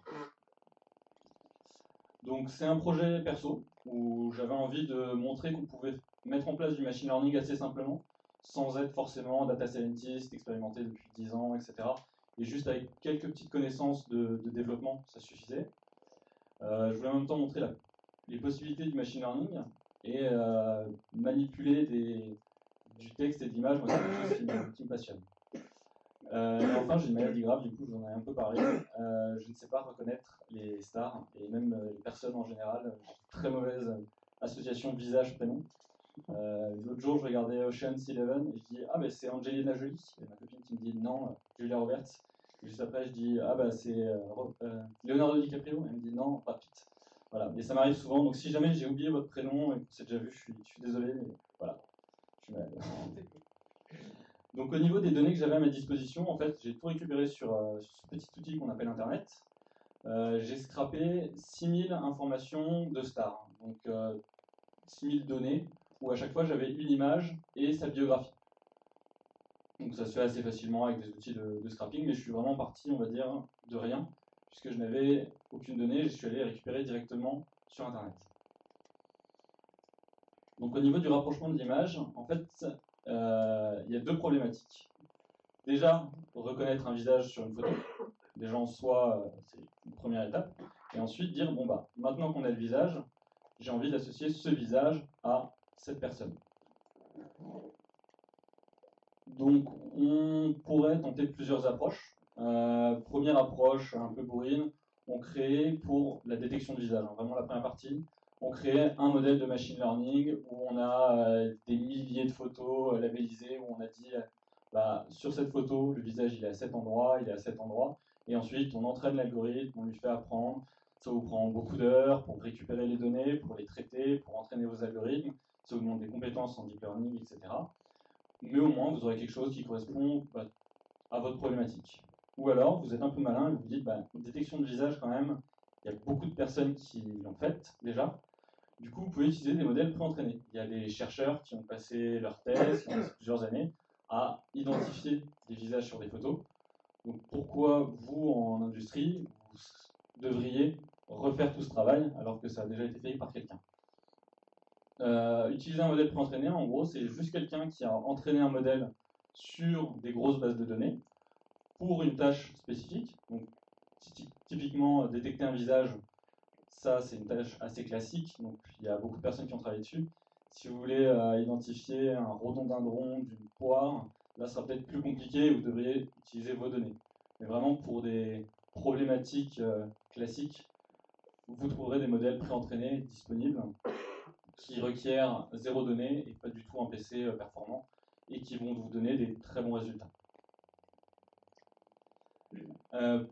Donc c'est un projet perso où j'avais envie de montrer qu'on pouvait mettre en place du machine learning assez simplement, sans être forcément data scientist, expérimenté depuis 10 ans, etc. Et juste avec quelques petites connaissances de développement, ça suffisait. Je voulais en même temps montrer les possibilités du machine learning et manipuler du texte et de l'image, moi c'est quelque chose qui me passionne. Et enfin, j'ai une maladie grave, du coup, je vous en ai un peu parlé. Je ne sais pas reconnaître les stars et même les personnes en général. J'ai une très mauvaise association visage-prénom. L'autre jour, je regardais Ocean's 11 et je dis ah, ben c'est Angelina Jolie. Et ma copine qui me dit non, Julia Roberts. Et juste après, je dis ah, bah c'est Leonardo DiCaprio. Elle me dit non, Brad Pitt. Voilà, et ça m'arrive souvent. Donc, si jamais j'ai oublié votre prénom et que c'est déjà vu, je suis désolé, mais voilà, je suis malade. Donc au niveau des données que j'avais à ma disposition, en fait, j'ai tout récupéré sur ce petit outil qu'on appelle Internet. J'ai scrappé 6000 informations de stars, donc 6000 données, où à chaque fois j'avais une image et sa biographie. Donc ça se fait assez facilement avec des outils de scrapping, mais je suis vraiment parti, on va dire, de rien, puisque je n'avais aucune donnée, je suis allé récupérer directement sur Internet. Donc au niveau du rapprochement de l'image, en fait, il y a deux problématiques. Déjà, reconnaître un visage sur une photo. Déjà en soi, c'est une première étape. Et ensuite dire, bon bah, maintenant qu'on a le visage, j'ai envie d'associer ce visage à cette personne. Donc on pourrait tenter plusieurs approches. Première approche un peu bourrine, on crée pour la détection de visage. Vraiment la première partie, on crée un modèle de machine learning où on a des milliers de photos labellisées, où on a dit bah, sur cette photo, le visage il est à cet endroit, il est à cet endroit, et ensuite on entraîne l'algorithme, on lui fait apprendre. Ça vous prend beaucoup d'heures pour récupérer les données, pour les traiter, pour entraîner vos algorithmes, ça vous demande des compétences en deep learning, etc. Mais au moins vous aurez quelque chose qui correspond à votre problématique. Ou alors vous êtes un peu malin et vous vous dites, bah, détection de visage quand même, il y a beaucoup de personnes qui l'ont faite déjà. Du coup, vous pouvez utiliser des modèles préentraînés. Il y a des chercheurs qui ont passé leur thèse, qui ont passé plusieurs années, à identifier des visages sur des photos. Donc pourquoi vous, en industrie, vous devriez refaire tout ce travail alors que ça a déjà été fait par quelqu'un? Utiliser un modèle préentraîné, en gros, c'est juste quelqu'un qui a entraîné un modèle sur des grosses bases de données pour une tâche spécifique. Donc, typiquement, détecter un visage, ça, c'est une tâche assez classique. Donc, il y a beaucoup de personnes qui ont travaillé dessus. Si vous voulez identifier un rhododendron d'une poire, là, ça sera peut-être plus compliqué. Vous devriez utiliser vos données. Mais vraiment, pour des problématiques classiques, vous trouverez des modèles préentraînés disponibles qui requièrent zéro donnée et pas du tout un PC performant et qui vont vous donner des très bons résultats.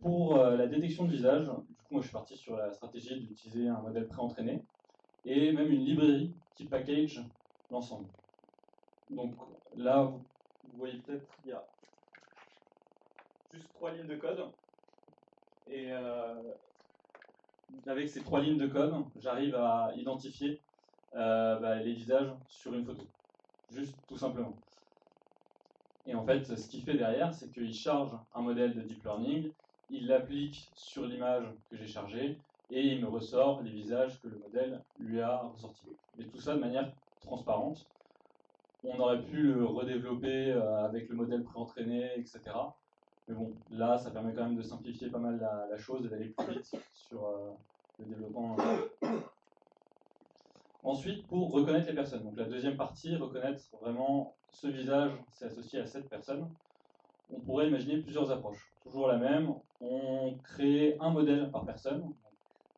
Pour la détection de visage, du coup, moi je suis parti sur la stratégie d'utiliser un modèle préentraîné et même une librairie qui package l'ensemble. Donc là, vous voyez peut-être qu'il y a juste 3 lignes de code. Et avec ces 3 lignes de code, j'arrive à identifier les visages sur une photo. Juste tout simplement. Et en fait, ce qu'il fait derrière, c'est qu'il charge un modèle de deep learning, il l'applique sur l'image que j'ai chargée, et il me ressort les visages que le modèle lui a ressortis. Et tout ça de manière transparente. On aurait pu le redévelopper avec le modèle préentraîné, etc. Mais bon, là, ça permet quand même de simplifier pas mal la chose et d'aller plus vite sur le développement. Ensuite, pour reconnaître les personnes. Donc la deuxième partie, reconnaître vraiment ce visage, c'est associé à cette personne. On pourrait imaginer plusieurs approches. Toujours la même, on crée un modèle par personne.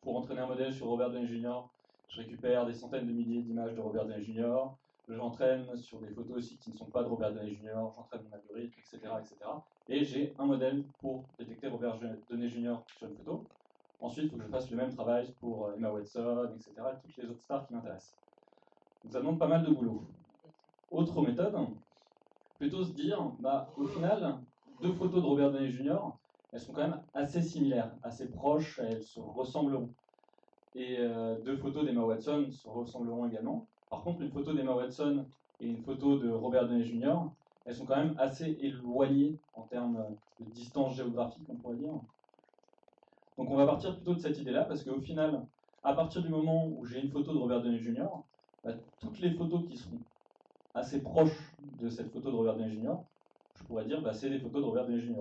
Pour entraîner un modèle sur Robert Downey Jr., je récupère des centaines de milliers d'images de Robert Downey Jr., j'entraîne sur des photos aussi qui ne sont pas de Robert Downey Jr., j'entraîne mon algorithme, etc., etc. Et j'ai un modèle pour détecter Robert Downey Jr. sur une photo. Ensuite, il faut que je fasse le même travail pour Emma Watson, etc., et toutes les autres stars qui m'intéressent. Donc ça demande pas mal de boulot. Autre méthode, plutôt se dire, au final, 2 photos de Robert Downey Jr., elles sont quand même assez similaires, assez proches, elles se ressembleront. Et 2 photos d'Emma Watson se ressembleront également. Par contre, une photo d'Emma Watson et une photo de Robert Downey Jr., elles sont quand même assez éloignées en termes de distance géographique, on pourrait dire. Donc on va partir plutôt de cette idée-là, parce qu'au final, à partir du moment où j'ai une photo de Robert Downey Jr., toutes les photos qui seront assez proches de cette photo de Robert Downey Jr., je pourrais dire c'est des photos de Robert Downey Jr.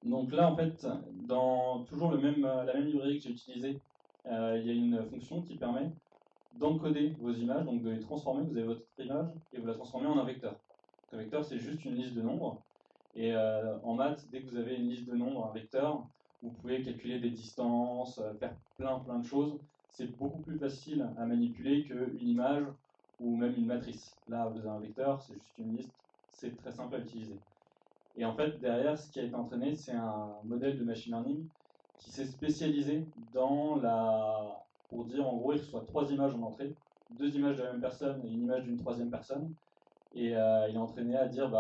Donc là, en fait, dans toujours la même librairie que j'ai utilisée, il y a une fonction qui permet d'encoder vos images, donc de les transformer. Vous avez votre image et vous la transformez en un vecteur. Un vecteur, c'est juste une liste de nombres. Et en maths, dès que vous avez une liste de nombres, un vecteur, vous pouvez calculer des distances, faire plein de choses. C'est beaucoup plus facile à manipuler qu'une image ou même une matrice. Là, vous avez un vecteur, c'est juste une liste, c'est très simple à utiliser. Et en fait, derrière, ce qui a été entraîné, c'est un modèle de machine learning qui s'est spécialisé dans pour dire, en gros, il reçoit 3 images en entrée, 2 images de la même personne et une image d'une 3e personne. Et il est entraîné à dire,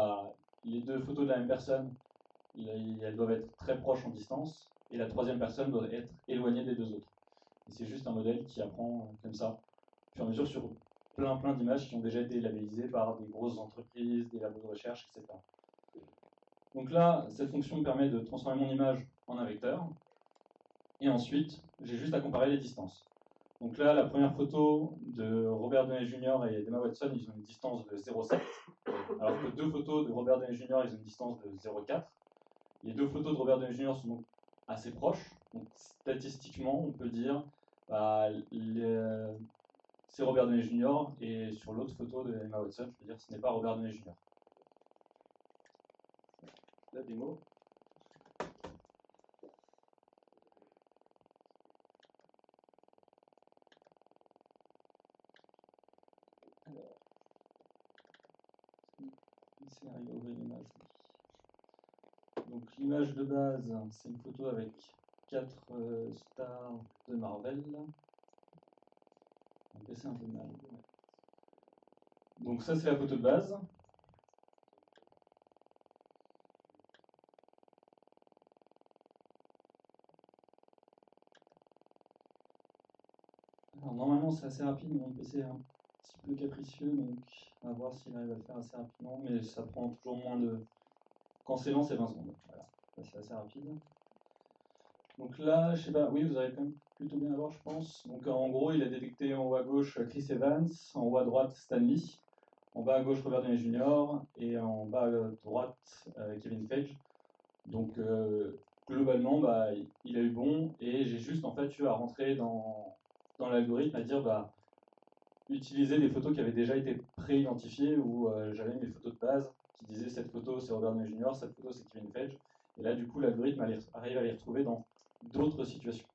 les 2 photos de la même personne, elles doivent être très proches en distance, et la 3e personne doit être éloignée des 2 autres. Et c'est juste un modèle qui apprend comme ça, au fur et à mesure, sur plein d'images qui ont déjà été labellisées par des grosses entreprises, des labos de recherche, etc. Donc là, cette fonction me permet de transformer mon image en un vecteur. Et ensuite, j'ai juste à comparer les distances. Donc là, la première photo de Robert Downey Jr. et d'Emma Watson, ils ont une distance de 0,7. Alors que 2 photos de Robert Downey Jr., ils ont une distance de 0,4. Les 2 photos de Robert Downey Jr. sont donc assez proches. Donc statistiquement, on peut dire c'est Robert Downey Jr. et sur l'autre photo de Emma Watson, je peux dire que ce n'est pas Robert Downey Jr. La démo. c'est arrivé à ouvrir l'image. Donc l'image de base, c'est une photo avec 4 stars de Marvel. On va baisser un peu mal. Donc ça c'est la photo de base. Alors normalement c'est assez rapide, mon PC est un petit peu capricieux, donc on va voir s'il arrive à le faire assez rapidement, mais ça prend toujours moins de... Quand c'est lent, c'est 20 secondes. Voilà, c'est assez rapide. Donc là, je sais pas, oui, vous arrivez quand même plutôt bien à voir, je pense. Donc en gros, il a détecté en haut à gauche Chris Evans, en haut à droite Stanley, en bas à gauche Robert Downey Jr. et en bas à droite Kevin Feige. Donc globalement, bah, il a eu bon et j'ai juste en fait eu à rentrer dans l'algorithme à dire bah, utiliser des photos qui avaient déjà été pré-identifiées où j'avais mes photos de base qui disaient cette photo c'est Robert Downey Jr., cette photo c'est Kevin Feige. Et là, du coup, l'algorithme arrive à les retrouver dans d'autres situations.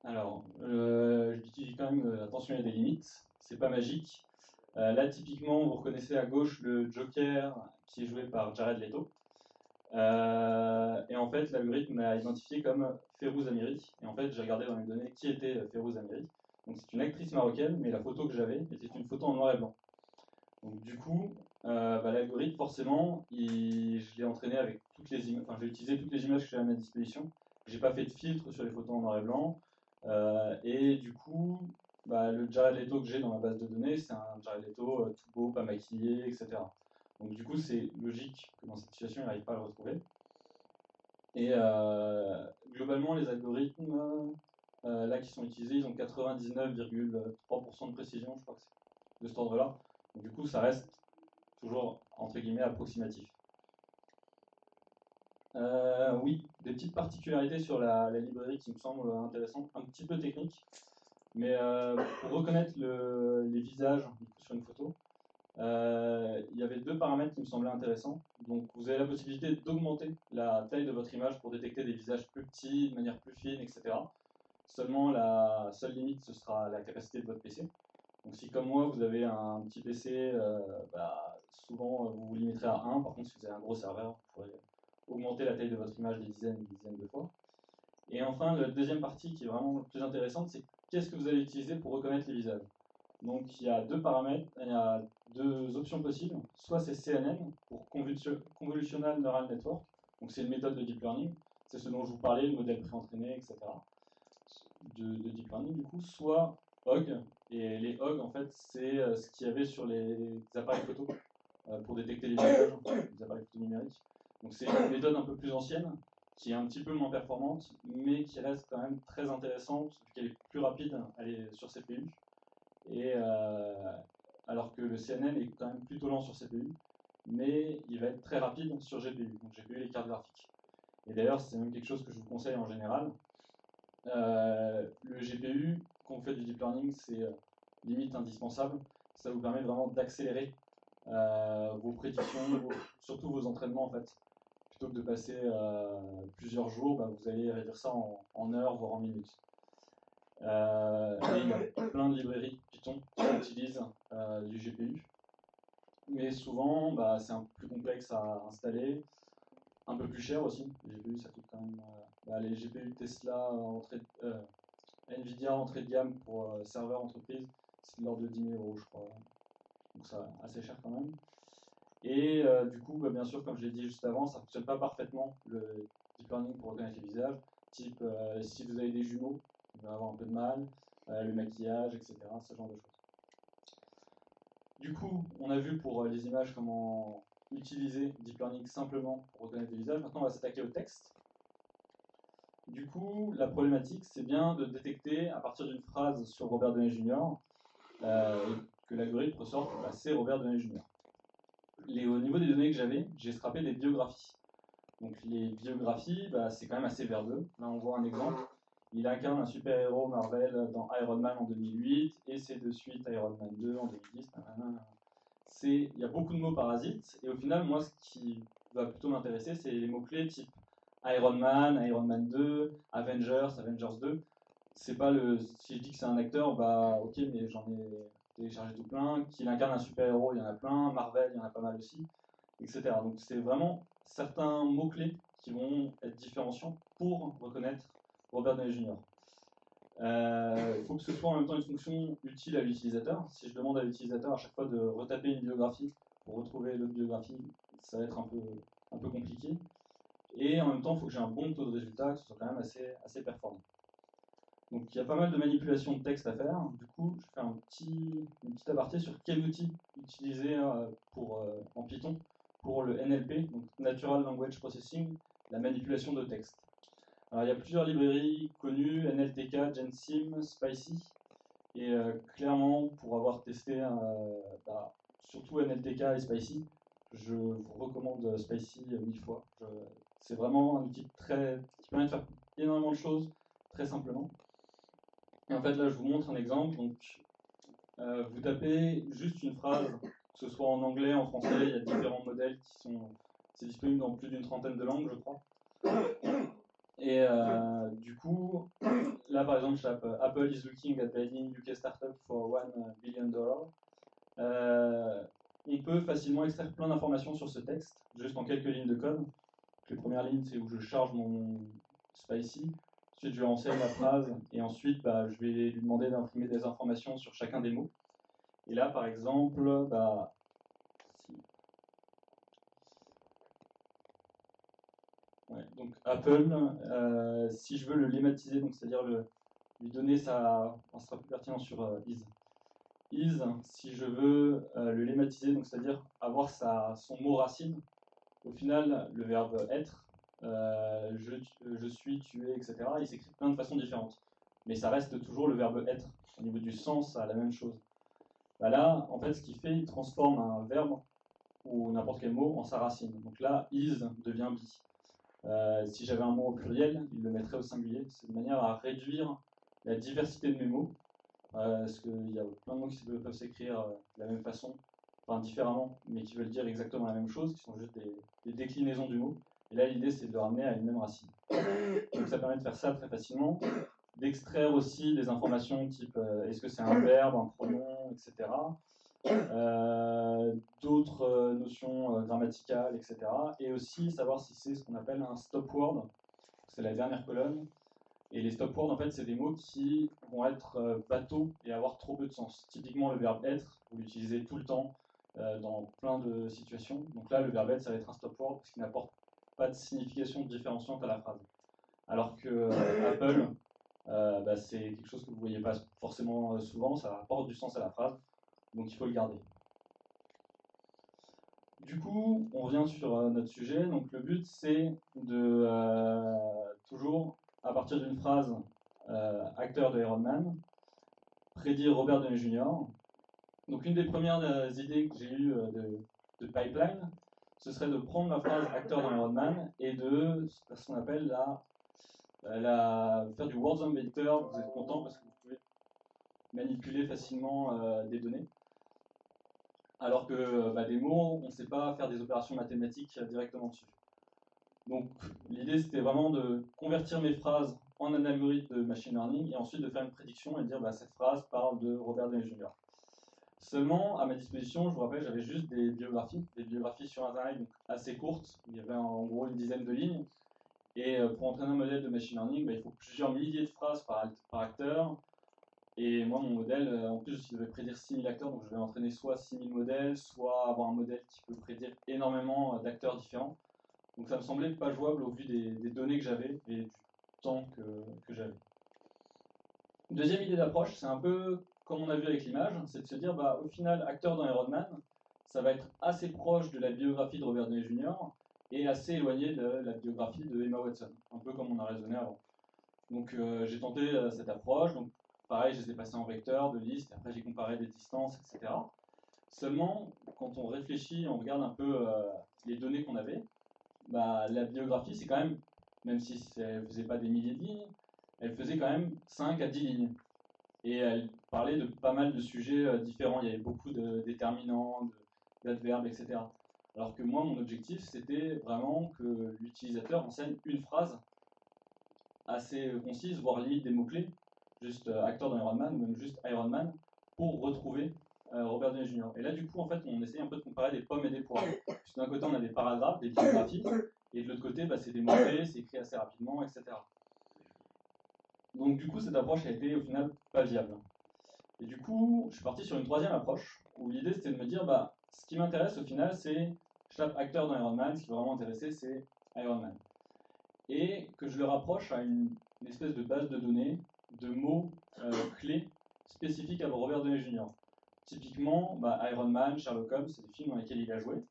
Alors, je dis quand même, attention, il y a des limites, c'est pas magique. Là, typiquement, vous reconnaissez à gauche le Joker qui est joué par Jared Leto. Et en fait, l'algorithme m'a identifié comme Férouz Amiri. Et en fait, j'ai regardé dans mes données qui était Férouz Amiri. Donc, c'est une actrice marocaine, mais la photo que j'avais était une photo en noir et blanc. Donc, du coup, bah, l'algorithme, forcément, je l'ai entraîné avec toutes les images. Enfin, j'ai utilisé toutes les images que j'avais à ma disposition. J'ai pas fait de filtre sur les photos en noir et blanc. Et du coup, bah, le Jared Leto que j'ai dans ma base de données, c'est un Jared Leto tout beau, pas maquillé, etc. Donc du coup, c'est logique que dans cette situation, il n'arrive pas à le retrouver. Et globalement, les algorithmes là qui sont utilisés, ils ont 99,3% de précision, je crois que c'est de cet ordre-là. Donc du coup, ça reste toujours entre guillemets approximatif. Oui, des petites particularités sur la librairie qui me semblent intéressantes, un petit peu techniques. Mais pour reconnaître les visages sur une photo, il y avait deux paramètres qui me semblaient intéressants. Donc vous avez la possibilité d'augmenter la taille de votre image pour détecter des visages plus petits, de manière plus fine, etc. Seulement la seule limite, ce sera la capacité de votre PC. Donc si comme moi, vous avez un petit PC, bah, souvent vous vous limiterez à 1. Par contre, si vous avez un gros serveur, vous pourrez augmenter la taille de votre image des dizaines de fois. Et enfin, la deuxième partie qui est vraiment la plus intéressante, c'est qu'est-ce que vous allez utiliser pour reconnaître les visages. Donc il y a deux paramètres, il y a deux options possibles. Soit c'est CNN, pour Convolutional Neural Network, donc c'est une méthode de deep learning, c'est ce dont je vous parlais, le modèle préentraîné, etc. De deep learning du coup, soit HOG, et les HOG en fait c'est ce qu'il y avait sur les appareils photo pour détecter les visages, les appareils photo numériques. Donc c'est une méthode un peu plus ancienne, qui est un petit peu moins performante, mais qui reste quand même très intéressante, vu qu'elle est plus rapide à aller sur CPU. Et alors que le CNN est quand même plutôt lent sur CPU, mais il va être très rapide sur GPU, donc GPU les cartes graphiques. Et d'ailleurs, c'est même quelque chose que je vous conseille en général. Le GPU, quand vous faites du deep learning, c'est limite indispensable. Ça vous permet vraiment d'accélérer vos prédictions, surtout vos entraînements en fait. Plutôt que de passer plusieurs jours, bah, vous allez réduire ça en heures, voire en minutes. Et il y a plein de librairies Python qui utilisent du GPU. Mais souvent, bah, c'est un peu plus complexe à installer, un peu plus cher aussi. Les GPU, ça coûte quand même. Les GPU Tesla, Nvidia entrée de gamme pour serveur entreprise, c'est de l'ordre de 10 000 €, je crois. Donc ça assez cher quand même. Et du coup, bah, bien sûr, comme je l'ai dit juste avant, ça ne fonctionne pas parfaitement le deep learning pour reconnaître les visages. Type, si vous avez des jumeaux, il va avoir un peu de mal, le maquillage, etc., ce genre de choses. Du coup, on a vu pour les images comment utiliser deep learning simplement pour reconnaître les visages. Maintenant, on va s'attaquer au texte. Du coup, la problématique, c'est bien de détecter à partir d'une phrase sur Robert Downey Jr. Que l'algorithme ressorte, bah, c'est Robert Downey Jr. Au niveau des données que j'avais, j'ai scrappé des biographies. Donc les biographies, bah, c'est quand même assez verdeux. Là, on voit un exemple. Il incarne un super-héros Marvel dans Iron Man en 2008 et c'est de suite Iron Man 2 en 2010. Il y a beaucoup de mots parasites et au final, moi, ce qui va plutôt m'intéresser, c'est les mots-clés type Iron Man, Iron Man 2, Avengers, Avengers 2. C'est pas le. Si je dis que c'est un acteur, bah ok, mais j'en ai téléchargé tout plein. Qu'il incarne un super-héros, il y en a plein. Marvel, il y en a pas mal aussi, etc. Donc c'est vraiment certains mots-clés qui vont être différenciants pour reconnaître Robert Downey Jr. Il faut que ce soit en même temps une fonction utile à l'utilisateur. Si je demande à l'utilisateur à chaque fois de retaper une biographie pour retrouver l'autre biographie, ça va être un peu compliqué. Et en même temps, il faut que j'ai un bon taux de résultat, que ce soit quand même assez performant. Donc il y a pas mal de manipulation de texte à faire. Du coup, je fais une petite aparté sur quel outil utiliser en Python pour le NLP, donc Natural Language Processing, la manipulation de texte. Alors il y a plusieurs librairies connues, NLTK, GenSim, Spicy, et clairement, pour avoir testé surtout NLTK et Spicy, je vous recommande Spicy 1000 fois. C'est vraiment un outil qui permet de faire énormément de choses très simplement. Et en fait, là, je vous montre un exemple. Donc, vous tapez juste une phrase, que ce soit en anglais, en français, il y a différents modèles c'est disponible dans plus d'une trentaine de langues, je crois. Et du coup, là, par exemple, je tape Apple is looking at buying UK startup for $1 billion. On peut facilement extraire plein d'informations sur ce texte, juste en quelques lignes de code. Les premières lignes, c'est où je charge mon Spicy. Ensuite, je vais renseigner la phrase et ensuite, je vais lui demander d'imprimer des informations sur chacun des mots. Et là, par exemple, donc Apple, si je veux le lématiser, donc c'est-à-dire lui donner on sera plus pertinent sur is, si je veux le lématiser, donc c'est-à-dire avoir son mot racine, au final, le verbe être, je suis, tu es, etc., il s'écrit de plein de façons différentes. Mais ça reste toujours le verbe être. Au niveau du sens, ça a la même chose. Là, en fait, ce qu'il fait, il transforme un verbe ou n'importe quel mot en sa racine. Donc là, is devient be. Si j'avais un mot au pluriel, il le mettrait au singulier. C'est de manière à réduire la diversité de mes mots. Parce qu'il y a plein de mots qui peuvent s'écrire de la même façon, enfin différemment, mais qui veulent dire exactement la même chose, qui sont juste des déclinaisons du mot. Et là, l'idée, c'est de le ramener à une même racine. Donc ça permet de faire ça très facilement, d'extraire aussi des informations type est-ce que c'est un verbe, un pronom, etc. D'autres notions grammaticales, etc. Et aussi savoir si c'est ce qu'on appelle un stop word, c'est la dernière colonne. Et les stop words, en fait, c'est des mots qui vont être bateaux et avoir trop peu de sens. Typiquement, le verbe être, vous l'utilisez tout le temps dans plein de situations. Donc là, le verbe être, ça va être un stop word parce qu'il n'apporte pas de signification différenciante à la phrase. Alors que Apple, c'est quelque chose que vous ne voyez pas forcément souvent, ça apporte du sens à la phrase, donc il faut le garder. Du coup, on revient sur notre sujet. Donc le but, c'est de toujours, à partir d'une phrase acteur de Iron Man, prédire Robert Downey Jr. Donc une des premières idées que j'ai eues de pipeline, ce serait de prendre ma phrase acteur dans Iron Man et de faire ce qu'on appelle faire du words embedder. Vous êtes content parce que vous pouvez manipuler facilement des données. Alors que des mots, on ne sait pas faire des opérations mathématiques directement dessus. Donc l'idée, c'était vraiment de convertir mes phrases en un algorithme de machine learning et ensuite de faire une prédiction et de dire cette phrase parle de Robert Downey Jr. Seulement, à ma disposition, je vous rappelle, j'avais juste des biographies sur Internet donc assez courtes, il y avait en gros une dizaine de lignes. Et pour entraîner un modèle de machine learning, il faut plusieurs milliers de phrases par acteur. Et moi, mon modèle, en plus, je devais prédire 6000 acteurs, donc je vais entraîner soit 6000 modèles, soit avoir un modèle qui peut prédire énormément d'acteurs différents. Donc ça me semblait pas jouable au vu des données que j'avais et du temps que j'avais. Deuxième idée d'approche, c'est un peu comme on a vu avec l'image, c'est de se dire, au final, acteur dans Iron Man, ça va être assez proche de la biographie de Robert Downey Jr. et assez éloigné de la biographie de Emma Watson, un peu comme on a raisonné avant. Donc j'ai tenté cette approche, donc pareil, je les ai passés en vecteur, de liste, et après j'ai comparé des distances, etc. Seulement, quand on réfléchit, on regarde un peu les données qu'on avait, la biographie, c'est quand même si elle ne faisait pas des milliers de lignes, elle faisait quand même 5 à 10 lignes. Et elle parlait de pas mal de sujets différents. Il y avait beaucoup de déterminants, d'adverbes, etc. Alors que moi, mon objectif, c'était vraiment que l'utilisateur enseigne une phrase assez concise, voire limite des mots-clés, juste acteur dans Iron Man, ou même juste Iron Man, pour retrouver Robert Downey Jr. Et là, du coup, en fait, on essaye un peu de comparer des pommes et des poires. Puisque d'un côté, on a des paragraphes, des biographies, et de l'autre côté, bah, c'est des mots-clés, c'est écrit assez rapidement, etc. Donc, du coup, cette approche a été, au final, pas viable. Et du coup, je suis parti sur une troisième approche, où l'idée, c'était de me dire, bah, ce qui m'intéresse, au final, c'est, je tape acteur dans Iron Man, ce qui va vraiment intéresser, c'est Iron Man. Et que je le rapproche à une espèce de base de données de mots clés spécifiques à Robert Downey Jr. Typiquement, bah, Iron Man, Sherlock Holmes, c'est des films dans lesquels il a joué. Du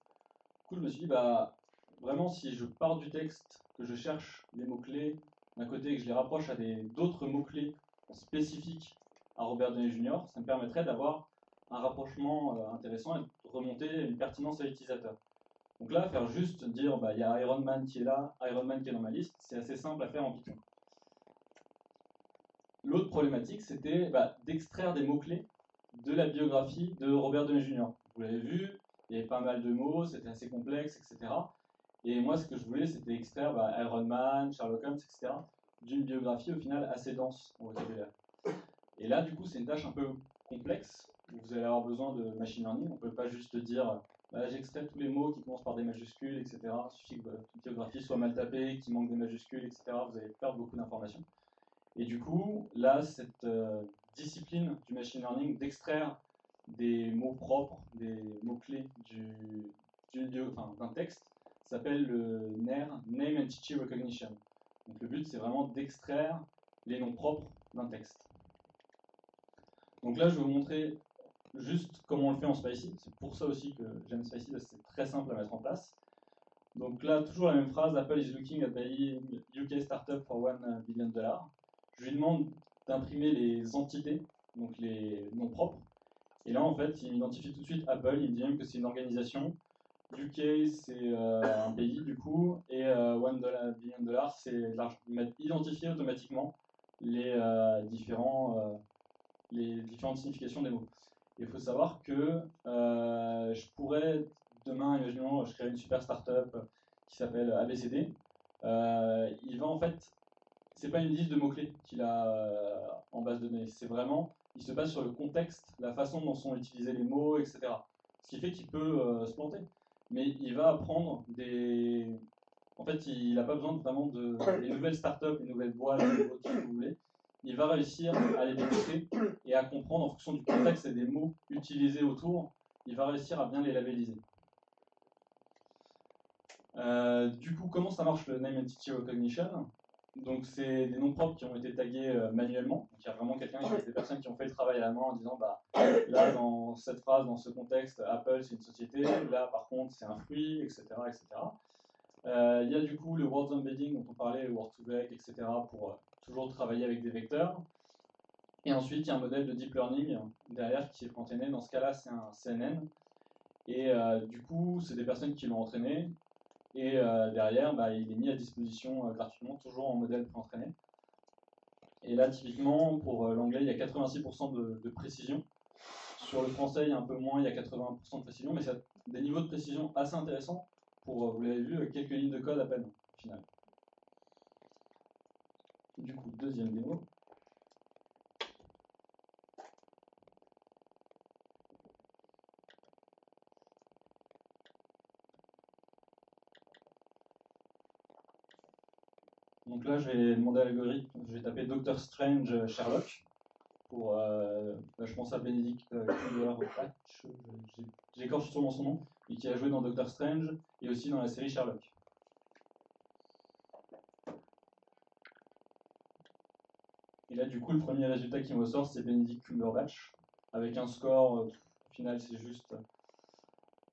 coup, je me suis dit, bah, vraiment, si je pars du texte, que je cherche les mots-clés d'un côté et que je les rapproche à d'autres mots-clés spécifiques à Robert Downey Jr., ça me permettrait d'avoir un rapprochement intéressant et de remonter une pertinence à l'utilisateur. Donc là, faire juste dire, bah, il y a Iron Man qui est là, Iron Man qui est dans ma liste, c'est assez simple à faire en Python. L'autre problématique, c'était bah, d'extraire des mots-clés de la biographie de Robert Downey Jr. Vous l'avez vu, il y avait pas mal de mots, c'était assez complexe, etc. Et moi, ce que je voulais, c'était extraire bah, Iron Man, Sherlock Holmes, etc. d'une biographie au final assez dense en vocabulaire. Et là, du coup, c'est une tâche un peu complexe, où vous allez avoir besoin de machine learning. On ne peut pas juste dire, bah, j'extrais tous les mots qui commencent par des majuscules, etc. Il suffit que votre biographie soit mal tapée, qu'il manque des majuscules, etc. Vous allez perdre beaucoup d'informations. Et du coup, là, cette discipline du machine learning d'extraire des mots propres, des mots-clés d'un texte, s'appelle le NER, Name Entity Recognition. Donc le but, c'est vraiment d'extraire les noms propres d'un texte. Donc là, je vais vous montrer juste comment on le fait en Spicy. C'est pour ça aussi que j'aime Spicy, parce que c'est très simple à mettre en place. Donc là, toujours la même phrase, Apple is looking at buying UK startup for $1 billion. Je lui demande d'imprimer les entités, donc les noms propres. Et là, en fait, il identifie tout de suite Apple, il me dit même que c'est une organisation. UK, c'est un pays, du coup, et $1 billion, c'est l'argent. Il m'a identifié automatiquement les différentes significations des mots. Il faut savoir que je pourrais, demain, imaginons, je crée une super startup qui s'appelle ABCD. Il va en fait, c'est pas une liste de mots-clés qu'il a en base de données, c'est vraiment, il se base sur le contexte, la façon dont sont utilisés les mots, etc. Ce qui fait qu'il peut se planter. Mais il va apprendre des. En fait, il n'a pas besoin vraiment des nouvelles startups, des nouvelles boîtes, des nouveaux trucs que vous voulez. Il va réussir à les détecter et à comprendre en fonction du contexte et des mots utilisés autour. Il va réussir à bien les labelliser. Du coup, comment ça marche le Name Entity Recognition? Donc, c'est des noms propres qui ont été tagués manuellement. Donc, il y a vraiment des personnes qui ont fait le travail à la main en disant bah, là, dans cette phrase, dans ce contexte, Apple, c'est une société. Là, par contre, c'est un fruit, etc. etc. Il y a du coup le Words Embedding dont on parlait, le Word2Vec, etc. pour toujours travailler avec des vecteurs. Et ensuite, il y a un modèle de deep learning derrière qui est entraîné. Dans ce cas-là, c'est un CNN. Et du coup, c'est des personnes qui l'ont entraîné. Et derrière, bah, il est mis à disposition gratuitement, toujours en modèle pré-entraîné. Et là, typiquement, pour l'anglais, il y a 86% de précision. Sur le français, il y a un peu moins, il y a 80% de précision, mais c'est des niveaux de précision assez intéressants pour, vous l'avez vu, quelques lignes de code à peine, au final. Du coup, deuxième démo. Donc là, je vais demander à l'algorithme, je vais taper Doctor Strange Sherlock pour, je pense à Benedict Cumberbatch, j'écorche sûrement son nom, et qui a joué dans Doctor Strange et aussi dans la série Sherlock. Et là, du coup, le premier résultat qui me ressort, c'est Benedict Cumberbatch, avec un score, au final, c'est juste.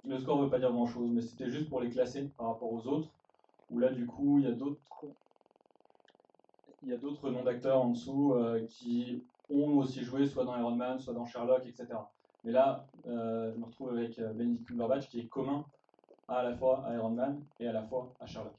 Le score ne veut pas dire grand chose, mais c'était juste pour les classer par rapport aux autres, où là, du coup, il y a d'autres noms d'acteurs en dessous qui ont aussi joué soit dans Iron Man, soit dans Sherlock, etc. Mais là, je me retrouve avec Benedict Cumberbatch qui est commun à la fois à Iron Man et à la fois à Sherlock.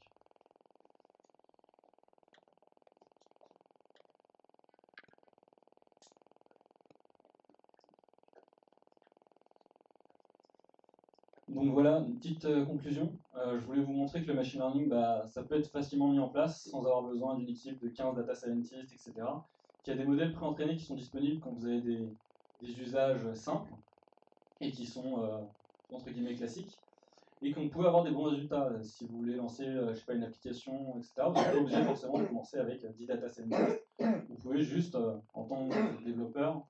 Donc voilà, une petite conclusion. Je voulais vous montrer que le machine learning, ça peut être facilement mis en place sans avoir besoin d'une équipe de 15 data scientists, etc. Qu'il y a des modèles préentraînés qui sont disponibles quand vous avez des usages simples et qui sont entre guillemets classiques, et qu'on peut avoir des bons résultats. Si vous voulez lancer, je sais pas, une application, etc., vous n'êtes pas obligé forcément de commencer avec 10 data scientists. Vous pouvez juste, en tant que développeur,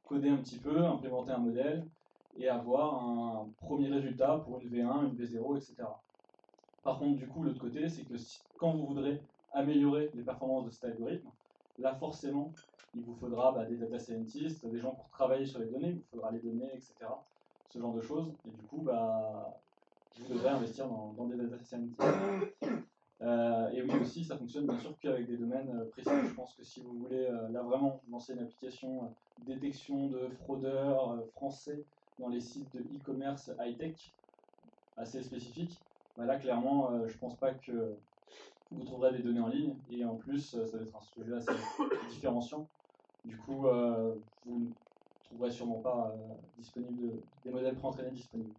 coder un petit peu, implémenter un modèle, et avoir un premier résultat pour une V1, une V0, etc. Par contre, du coup, l'autre côté, c'est que quand vous voudrez améliorer les performances de cet algorithme, là, forcément, il vous faudra des data scientists, des gens pour travailler sur les données, il vous faudra les données, etc. Ce genre de choses. Et du coup, vous devrez investir dans des data scientists. Et oui, aussi, ça fonctionne bien sûr qu'avec des domaines précis. Je pense que si vous voulez là vraiment lancer une application détection de fraudeurs français dans les sites de e-commerce high-tech assez spécifiques, là clairement, je pense pas que vous trouverez des données en ligne. Et en plus, ça va être un sujet assez différenciant. Du coup, vous ne trouverez sûrement pas disponible des modèles préentraînés disponibles.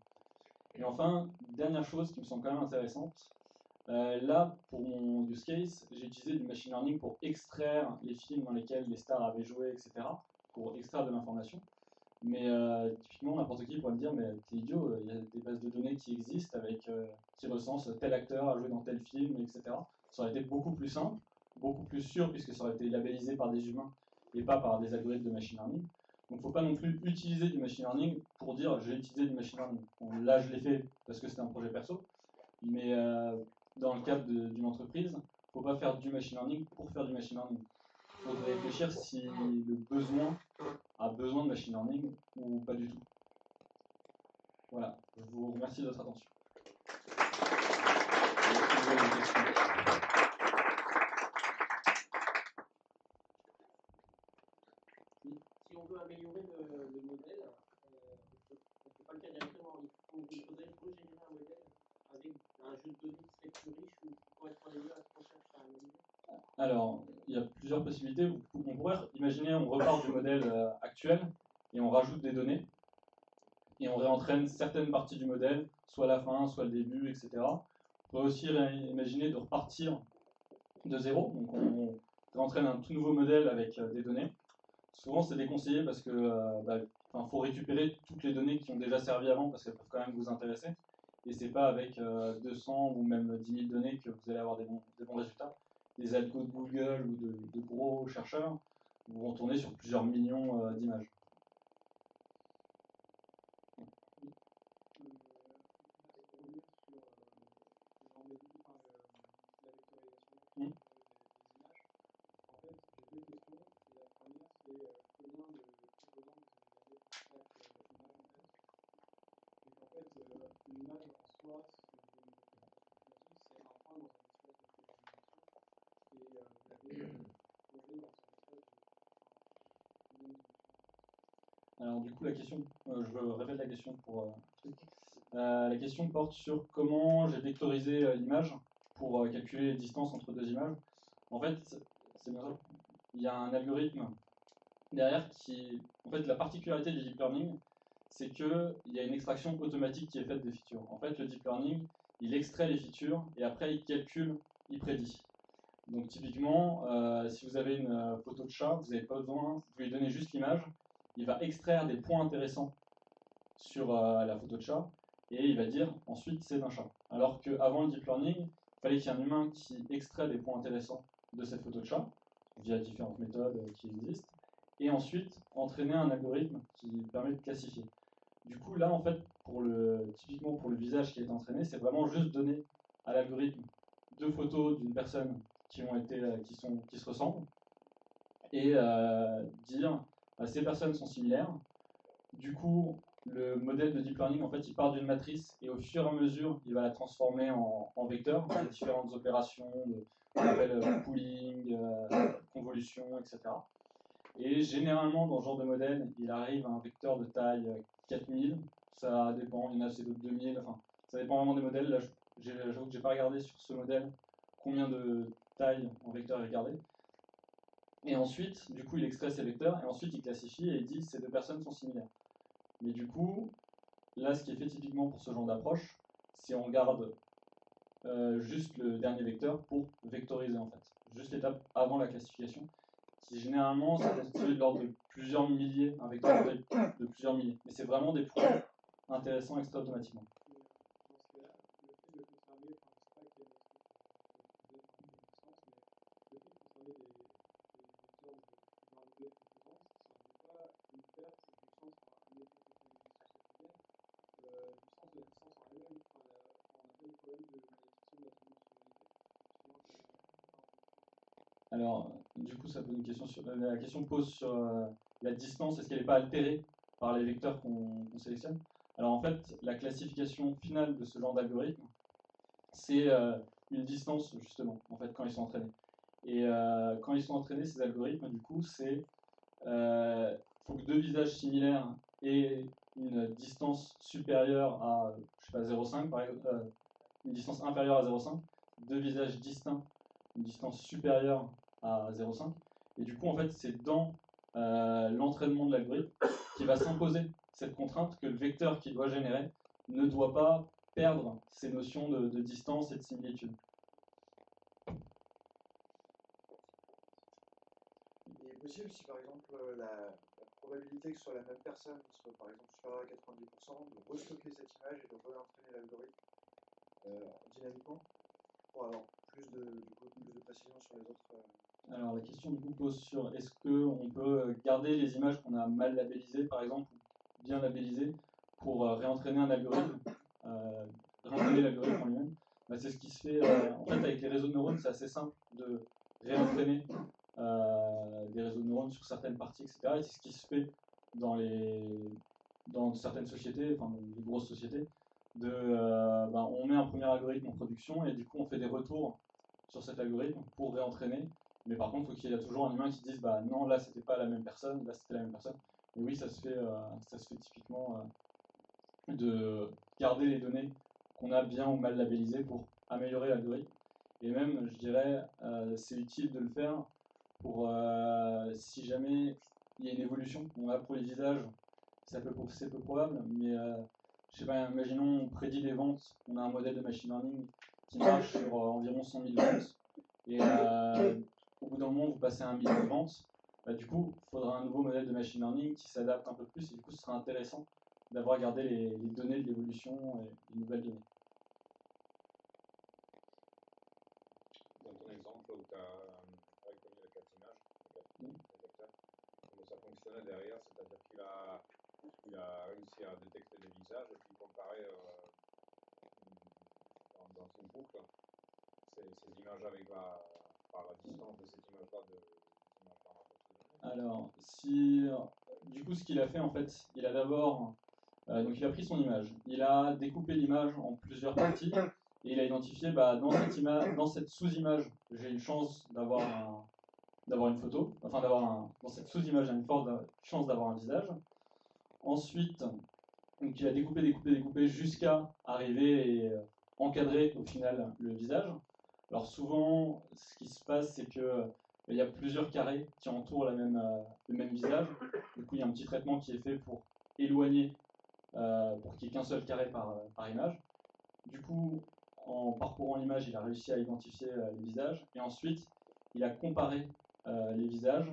Et enfin, dernière chose qui me semble quand même intéressante, là, pour mon use case, j'ai utilisé du machine learning pour extraire les films dans lesquels les stars avaient joué, etc., pour extraire de l'information. Mais typiquement, n'importe qui pourrait me dire, mais t'es idiot, il y a des bases de données qui existent qui recensent tel acteur a joué dans tel film, etc. Ça aurait été beaucoup plus simple, beaucoup plus sûr, puisque ça aurait été labellisé par des humains et pas par des algorithmes de machine learning. Donc il ne faut pas non plus utiliser du machine learning pour dire j'ai utilisé du machine learning. Bon, là, je l'ai fait parce que c'était un projet perso, mais dans le cadre d'une entreprise, il ne faut pas faire du machine learning pour faire du machine learning. Il faut réfléchir si le besoin a besoin de machine learning ou pas du tout. Voilà, je vous remercie de votre attention. Si on veut améliorer le modèle, on ne fait pas le cas directement. Il faudrait générer un modèle avec un jeu de données qui serait plus riche ou qui correspondrait mieux à ce qu'on cherche à analyser. Alors, il y a plusieurs possibilités. On pourrait imaginer, on repart du modèle actuel et on rajoute des données et on réentraîne certaines parties du modèle, soit la fin, soit le début, etc. On pourrait aussi imaginer de repartir de zéro, donc on réentraîne un tout nouveau modèle avec des données. Souvent, c'est déconseillé parce que faut récupérer toutes les données qui ont déjà servi avant parce qu'elles peuvent quand même vous intéresser. Et c'est pas avec 200 ou même 10 000 données que vous allez avoir des bons résultats. Les algos de Google ou de gros chercheurs vont tourner sur plusieurs millions d'images. Alors du coup, la question, je répète la question pour la question porte sur comment j'ai vectorisé l'image pour calculer les distances entre deux images. En fait, il y a un algorithme derrière qui, en fait, la particularité du deep learning, c'est qu'il y a une extraction automatique qui est faite des features. En fait, le deep learning, il extrait les features et après il calcule, il prédit. Donc typiquement, si vous avez une photo de chat, vous n'avez pas besoin, vous lui donnez juste l'image, il va extraire des points intéressants sur la photo de chat et il va dire ensuite c'est un chat. Alors qu'avant le deep learning, il fallait qu'il y ait un humain qui extrait des points intéressants de cette photo de chat via différentes méthodes qui existent et ensuite entraîner un algorithme qui permet de classifier. Du coup là en fait typiquement pour le visage qui est entraîné, c'est vraiment juste donner à l'algorithme deux photos d'une personne qui se ressemblent et dire ces personnes sont similaires. Du coup, le modèle de deep learning, en fait, il part d'une matrice et au fur et à mesure, il va la transformer en vecteur, avec différentes opérations qu'on appelle pooling, convolution, etc. Et généralement, dans ce genre de modèle, il arrive à un vecteur de taille 4000. Ça dépend, il y en a c'est d'autres 2000. Enfin, ça dépend vraiment des modèles. Là, j'avoue que j'ai pas regardé sur ce modèle combien de taille en vecteur est regardé. Et ensuite, du coup, il extrait ces vecteurs et ensuite il classifie et il dit ces deux personnes sont similaires. Mais du coup, là, ce qui est fait typiquement pour ce genre d'approche, c'est on garde juste le dernier vecteur pour vectoriser en fait. Juste l'étape avant la classification, qui généralement c'est constitué de l'ordre de plusieurs milliers, un vecteur de plusieurs milliers. Mais c'est vraiment des points intéressants extra automatiquement. Alors, du coup, ça pose une question sur, la question pose sur la distance, est-ce qu'elle n'est pas altérée par les vecteurs qu'on sélectionne? Alors en fait, la classification finale de ce genre d'algorithme, c'est une distance justement, en fait, quand ils sont entraînés. Et quand ils sont entraînés, ces algorithmes, du coup, c'est faut que deux visages similaires aient une distance supérieure à, je sais pas, 0,5 par exemple, une distance inférieure à 0,5, deux visages distincts, une distance supérieure à 0,5. Et du coup, en fait, c'est dans l'entraînement de l'algorithme qui va s'imposer cette contrainte que le vecteur qu'il doit générer ne doit pas perdre ces notions de distance et de similitude. Il est possible si par exemple la probabilité que ce soit la même personne soit par exemple supérieure à 90%, de restocker cette image et de réentraîner l'algorithme dynamiquement pour avoir plus de précision sur les autres. Alors la question du coup pose sur est-ce qu'on peut garder les images qu'on a mal labellisées par exemple, ou bien labellisées, pour réentraîner un algorithme, réentraîner l'algorithme en lui-même. Bah, c'est ce qui se fait en fait avec les réseaux de neurones, c'est assez simple de réentraîner des réseaux de neurones sur certaines parties, etc. Et c'est ce qui se fait dans certaines sociétés, enfin dans les grosses sociétés, on met un premier algorithme en production et du coup on fait des retours sur cet algorithme pour réentraîner. Mais par contre, il faut qu'il y ait toujours un humain qui dise bah non, là c'était pas la même personne, là c'était la même personne. Et oui, ça se fait typiquement de garder les données qu'on a bien ou mal labellisées pour améliorer l'algorithme. Et même, je dirais, c'est utile de le faire pour si jamais il y a une évolution. Bon, là, pour les visages, c'est peu probable, mais je sais pas, imaginons on prédit des ventes, on a un modèle de machine learning qui marche sur environ 100 000 ventes, et au bout d'un moment, vous passez à 1 million de ventes, bah, du coup, il faudra un nouveau modèle de machine learning qui s'adapte un peu plus, et du coup, ce sera intéressant d'avoir gardé les données de l'évolution et les nouvelles données. Dans ton exemple où tu as reconnu les 4 images, les vecteurs, comment ça fonctionnait derrière, c'est-à-dire qu'il a réussi à détecter des visages et puis comparer dans une boucle ces images avec par la distance de cette image-là Alors, du coup, ce qu'il a fait, en fait, il a d'abord, donc il a pris son image, il a découpé l'image en plusieurs parties, et il a identifié, bah, dans cette sous-image, j'ai une chance d'avoir une photo, enfin dans cette sous-image, j'ai une forte chance d'avoir un visage. Ensuite, donc il a découpé jusqu'à arriver et encadrer au final le visage. Alors souvent, ce qui se passe, c'est que il y a plusieurs carrés qui entourent le même visage. Du coup, il y a un petit traitement qui est fait pour éloigner, pour qu'il n'y ait qu'un seul carré par image. Du coup, en parcourant l'image, il a réussi à identifier les visages. Et ensuite, il a comparé les visages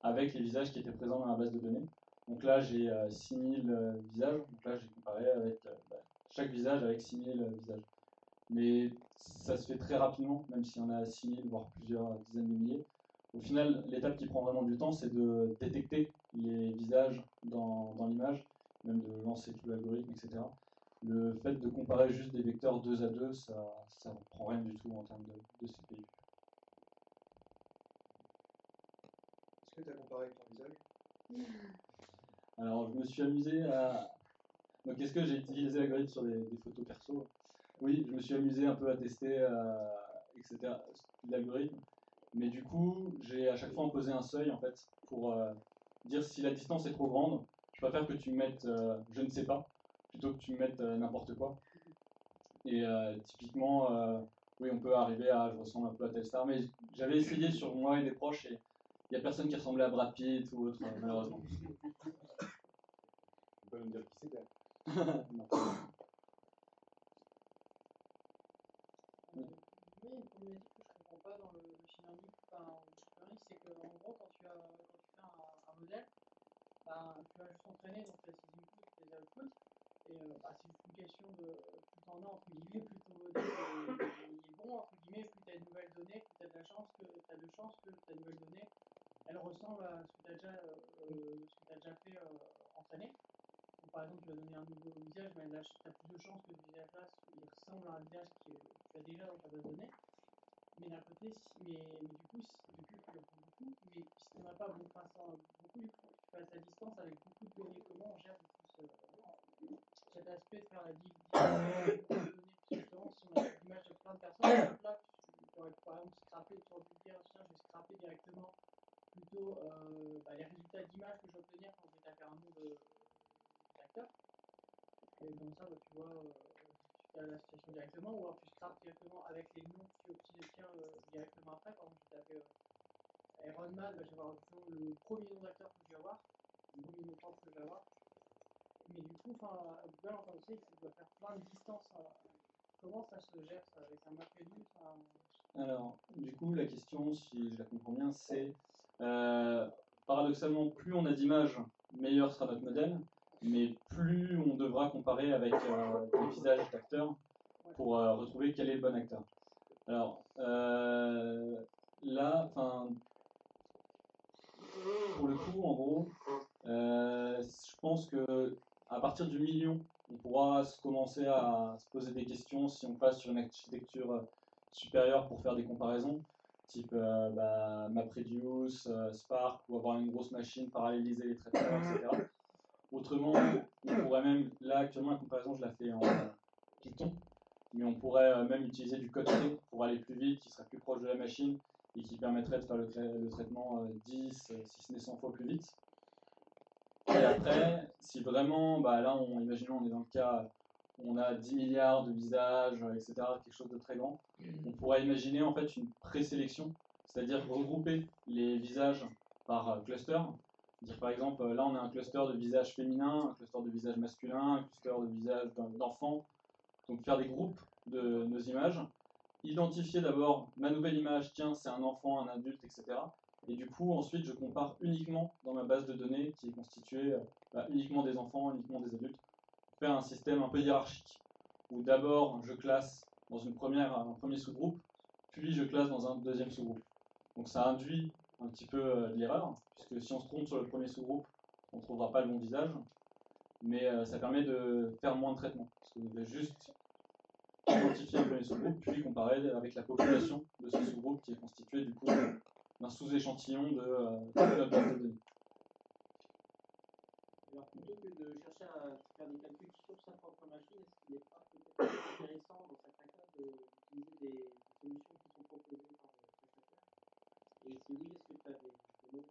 avec les visages qui étaient présents dans la base de données. Donc là, j'ai 6000 visages. Donc là, j'ai comparé avec chaque visage avec 6000 visages. Mais ça se fait très rapidement, même s'il y en a 6000, voire plusieurs dizaines de milliers. Au final, l'étape qui prend vraiment du temps, c'est de détecter les visages dans l'image, même de lancer tout l'algorithme, etc. Le fait de comparer juste des vecteurs 2 à 2, ça ne prend rien du tout en termes de CPU. Est-ce que tu as comparé avec ton visage? Alors, je me suis amusé à... Donc, est-ce que j'ai utilisé l'algorithme sur des photos perso? Oui, je me suis amusé un peu à tester, etc., l'algorithme. Mais du coup, j'ai à chaque fois imposé un seuil, en fait, pour dire si la distance est trop grande, je préfère que tu mettes je ne sais pas, plutôt que tu mettes n'importe quoi. Et typiquement, oui, on peut arriver à je ressemble un peu à telle star, mais j'avais essayé sur moi et des proches, et il n'y a personne qui ressemblait à Brad Pitt ou autre, malheureusement. Tu peux me dire qui c'était? Non. Oui, une problématique que je ne comprends pas dans le machine learning, enfin, c'est qu'en gros, quand tu fais un modèle, bah, tu vas juste entraîner, donc tu as ces inputs, tes outputs, et bah, c'est juste une question de plus t'en as, entre guillemets, plus ton modèle il est bon, entre guillemets, plus tu as une nouvelle donnée, plus tu as de chance que ta nouvelle donnée, elle ressemble à ce que tu as déjà fait entraîner. Donc, par exemple, tu vas donner un nouveau visage, mais là, tu as plus de chances que le visage-là il ressemble à un visage que tu as déjà dans ta base de données. Mais d'un côté, mais du coup, depuis que tu le prends beaucoup, mais si tu n'en as pas beaucoup, du coup, tu passes à distance avec beaucoup de données. Comment on gère du coup cet aspect de faire la division de données? Justement, si on a l'image de plein de personnes, là, tu aurais par exemple scraper, tu aurais pu dire, tiens, je vais scraper directement plutôt les résultats d'image que je vais obtenir quand je vais taper un nom d'acteur. Et comme ça, bah, tu vois, tu as la situation directement, ou alors tu scrapes directement avec les noms que tu obtiens directement après. Par exemple, je tape Iron Man, bah, je vais avoir le premier nom d'acteur que je vais avoir, le premier nom propre que je vais avoir. Mais du coup, Google, en tant que tel, il doit faire plein de distances. Comment ça se gère ça, avec un MapReduce? Alors, du coup, la question, si je la comprends bien, c'est paradoxalement, plus on a d'images, meilleur sera notre modèle, mais plus on devra comparer avec des visages d'acteurs pour retrouver quel est le bon acteur. Alors, là, pour le coup, en gros, je pense que à partir du million, on pourra commencer à se poser des questions si on passe sur une architecture supérieure pour faire des comparaisons, type MapReduce, Spark, ou avoir une grosse machine, paralléliser les traitements, etc. Autrement, on pourrait même, là actuellement la comparaison je la fais en Python, mais on pourrait même utiliser du code C pour aller plus vite, qui serait plus proche de la machine et qui permettrait de faire le traitement 10, si ce n'est 100 fois plus vite. Et après, si vraiment, là, imaginons on est dans le cas où on a 10 milliards de visages, etc., quelque chose de très grand, on pourrait imaginer en fait une présélection, c'est-à-dire regrouper les visages par cluster. Dire par exemple, là on a un cluster de visages féminins, un cluster de visages masculins, un cluster de visages d'enfants. Donc faire des groupes de nos images, identifier d'abord ma nouvelle image, tiens c'est un enfant, un adulte, etc. Et du coup ensuite je compare uniquement dans ma base de données qui est constituée uniquement des enfants, uniquement des adultes, faire un système un peu hiérarchique, où d'abord je classe dans un premier sous-groupe, puis je classe dans un deuxième sous-groupe. Donc ça induit un petit peu de l'erreur, puisque si on se trompe sur le premier sous-groupe, on ne trouvera pas le bon visage, mais ça permet de faire moins de traitements, parce que vous devez juste identifier un premier sous-groupe, puis comparer avec la population de ce sous-groupe qui est constitué du coup d'un sous-échantillon de notre base de données. Alors plutôt que de chercher à faire des calculs sur sa propre machine, est-ce qu'il n'est pas peut-être intéressant dans certains cas d'utiliser des solutions qui sont proposées par le prestataire? Et si oui, est-ce que tu as des noms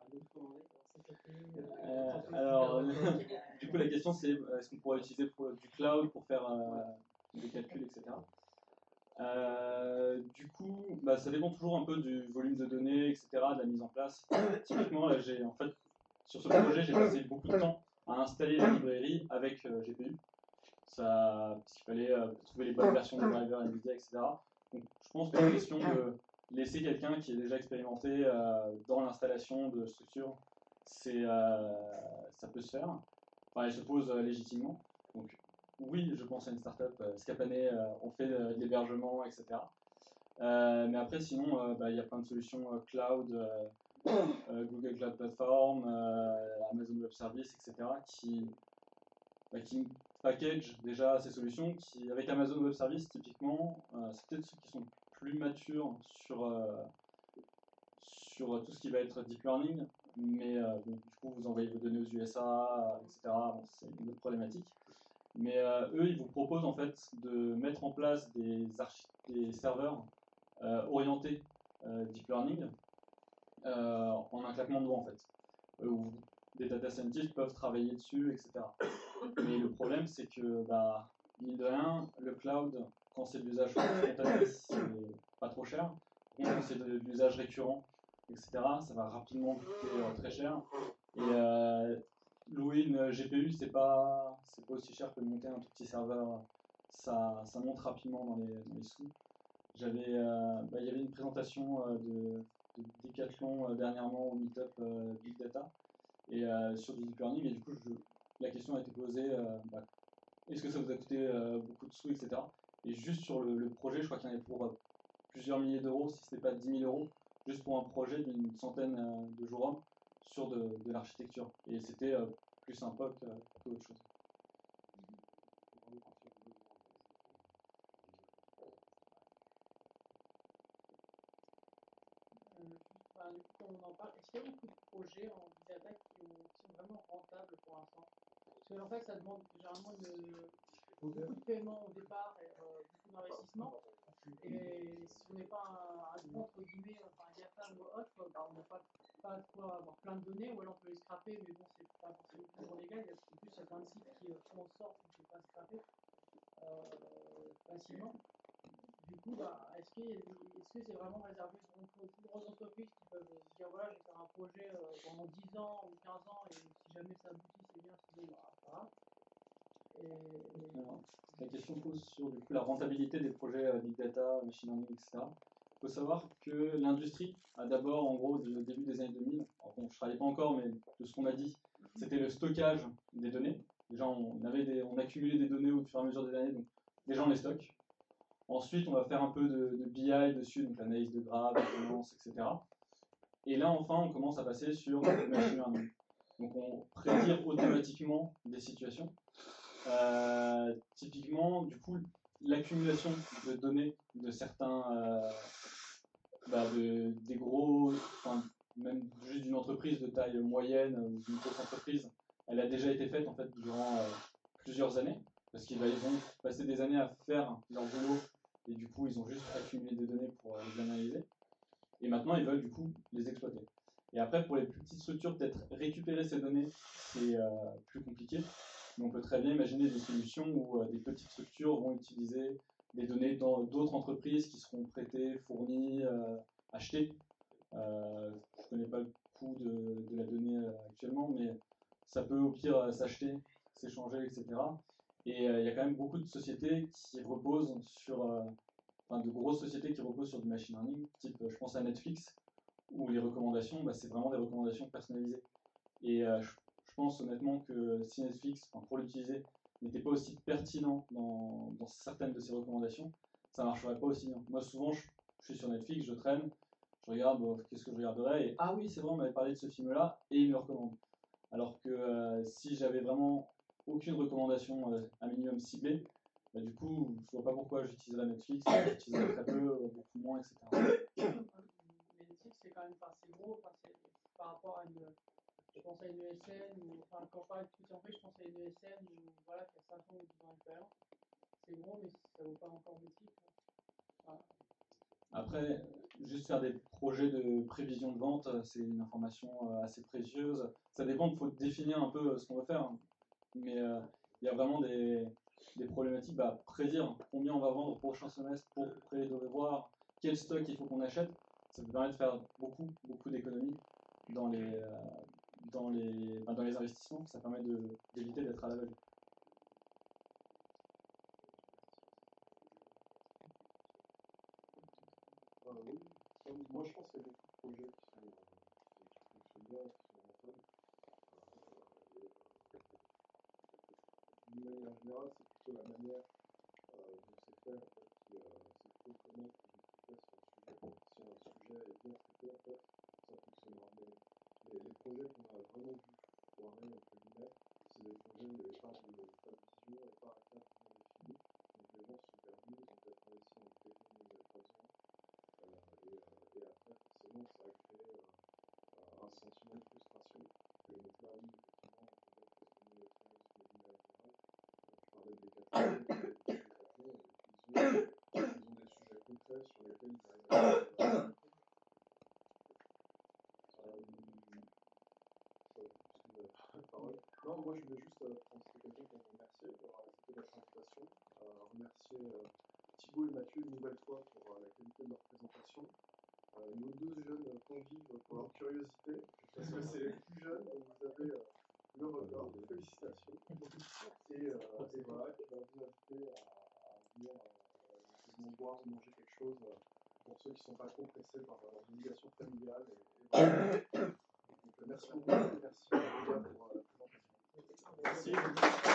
à nous recommander? Alors, du coup, la question c'est est-ce qu'on pourrait utiliser du cloud pour faire des calculs, etc. Du coup, ça dépend toujours un peu du volume de données, etc., de la mise en place. Typiquement, là, sur ce projet, j'ai passé beaucoup de temps à installer la librairie avec GPU. Parce qu'il fallait trouver les bonnes versions de drivers NVIDIA, etc. Donc, je pense que c'est une question de laisser quelqu'un qui est déjà expérimenté dans l'installation de structures, ça peut se faire. Enfin, elle se pose légitimement. Donc, oui, je pense à une startup, Scapané, on fait de l'hébergement, etc. Mais après, sinon, il y a plein de solutions cloud, Google Cloud Platform, Amazon Web Services, etc., qui package déjà ces solutions. Avec Amazon Web Services, typiquement, c'est peut-être ceux qui sont plus matures sur tout ce qui va être deep learning, mais du coup, vous envoyez vos données aux USA, etc. C'est une autre problématique. Mais eux, ils vous proposent en fait de mettre en place des serveurs orientés deep learning en un claquement de doigts en fait, où des data scientists peuvent travailler dessus, etc. Mais le problème, c'est que, mine de rien, le cloud, quand c'est de l'usage spontané, c'est pas trop cher. Quand c'est de l'usage récurrent, etc., ça va rapidement coûter très cher. Et louer une GPU, c'est pas aussi cher que de monter un tout petit serveur. Ça monte rapidement dans les sous. Il y avait une présentation de Decathlon dernièrement au Meetup Big Data et sur du deep learning. Et du coup, la question a été posée est-ce que ça vous a coûté beaucoup de sous, etc. Et juste sur le projet, je crois qu'il y en avait pour plusieurs milliers d'euros, si ce n'était pas 10 000 euros, juste pour un projet d'une centaine de jours hommes sur de l'architecture. Et c'était plus un POC qu'autre chose. Du coup, quand on en parle, est-ce qu'il y a beaucoup de projets en big data qui sont vraiment rentables pour l'instant? Parce qu'en fait, ça demande généralement beaucoup de paiement au départ et beaucoup d'investissement. Et si on n'est pas un gros, entre guillemets, enfin, un GAFAM ou autre, bah, on n'a pas de quoi avoir plein de données, ou alors on peut les scraper, mais bon, c'est pas forcément toujours légal. Il y a plein de sites qui font en sorte qu'on ne peut pas scraper facilement. Du coup, bah, est-ce que c'est vraiment réservé aux plus grosses entreprises qui peuvent se dire voilà, je vais faire un projet pendant 10 ans ou 15 ans et si jamais ça aboutit, c'est bien, sinon, bah, voilà. Alors, la question pose sur du coup, la rentabilité des projets Big Data, Machine Learning, etc. Il faut savoir que l'industrie a d'abord, en gros, au début des années 2000, alors bon, je ne travaillais pas encore, mais de ce qu'on m'a dit, c'était le stockage des données. Déjà, on accumulait des données au fur et à mesure des années, donc déjà on les stocke. Ensuite, on va faire un peu de BI dessus, donc l'analyse de graphes, de tendances, etc. Et là, enfin, on commence à passer sur le machine learning. Donc, on prédire automatiquement des situations. Typiquement, du coup, l'accumulation de données de certains, des gros, enfin, même juste d'une entreprise de taille moyenne ou d'une grosse entreprise, elle a déjà été faite en fait durant plusieurs années, parce qu'ils ont passé des années à faire leur boulot et du coup ils ont juste accumulé des données pour les analyser. Et maintenant ils veulent du coup les exploiter. Et après pour les plus petites structures, peut-être récupérer ces données, c'est plus compliqué. Mais on peut très bien imaginer des solutions où des petites structures vont utiliser des données dans d'autres entreprises qui seront prêtées, fournies, achetées. Je ne connais pas le coût de la donnée actuellement, mais ça peut au pire s'acheter, s'échanger, etc. Et il y a quand même beaucoup de sociétés qui reposent sur, de grosses sociétés qui reposent sur du machine learning, type je pense à Netflix, où les recommandations, c'est vraiment des recommandations personnalisées. Et je pense honnêtement que si Netflix, pour l'utiliser, n'était pas aussi pertinent dans certaines de ses recommandations, ça ne marcherait pas aussi bien. Moi, souvent, je suis sur Netflix, je traîne, je regarde, qu'est-ce que je regarderais, et ah oui, c'est vrai, on m'avait parlé de ce film-là, et il me le recommande. Alors que si j'avais vraiment aucune recommandation un minimum ciblée, du coup, je vois pas pourquoi j'utiliserais Netflix, j'utiliserais très peu, beaucoup moins, etc. Mais Netflix, c'est quand même assez gros, par rapport à je pense à une ESN, quand je parle de petite entreprise, je pense à une ESN voilà, qui a 5 ans ou 10 ans d'expérience. C'est gros, mais ça ne vaut pas encore de titre. Voilà. Après, juste faire des projets de prévision de vente, c'est une information assez précieuse. Ça dépend, il faut définir un peu ce qu'on veut faire. Mais il y a vraiment des problématiques. Prédire combien on va vendre au prochain semestre pour prévoir quel stock il faut qu'on achète, ça peut permettre de faire beaucoup d'économies dans les investissements. Ça permet d'éviter d'être à l'aveugle. Oui, moi je pense qu'il y a beaucoup de projets qui fonctionnent bien, qui sont rentables. D'une manière générale, c'est plutôt la manière dont c'est fait, en fait, c'est plutôt comment on fait sur un sujet. Si un sujet est bien traité, en fait, ça fonctionnera bien. Les projets qu'on a vraiment vu foirer, entre guillemets, c'est des projets où il n'y avait pas de vision et pas un cadre bien défini. Donc les gens se sont perdus, ils ont peut-être investi dans des techniques dont ils n'avaient pas besoin. Et après, forcément, ça a créé un sentiment de frustration. Et donc là, oui, effectivement, peut-être que c'est une expérience de vie naturelle. Je parlais des Decathlon, et ils ont des sujets concrets sur lesquels ils arrivent à faire. Non, moi je voulais juste prendre cette occasion pour vous remercier d'avoir accepté la présentation, remercier Thibaut et Mathieu une nouvelle fois pour la qualité de leur présentation. Nos deux jeunes convives pour leur curiosité, parce que c'est les plus jeunes, donc vous avez le record, félicitations. Et voilà, qui va vous inviter à venir boire ou manger quelque chose pour ceux qui ne sont pas trop pressés par leurs obligations familiales. Voilà. Donc, merci beaucoup, merci pour la présentation. Merci.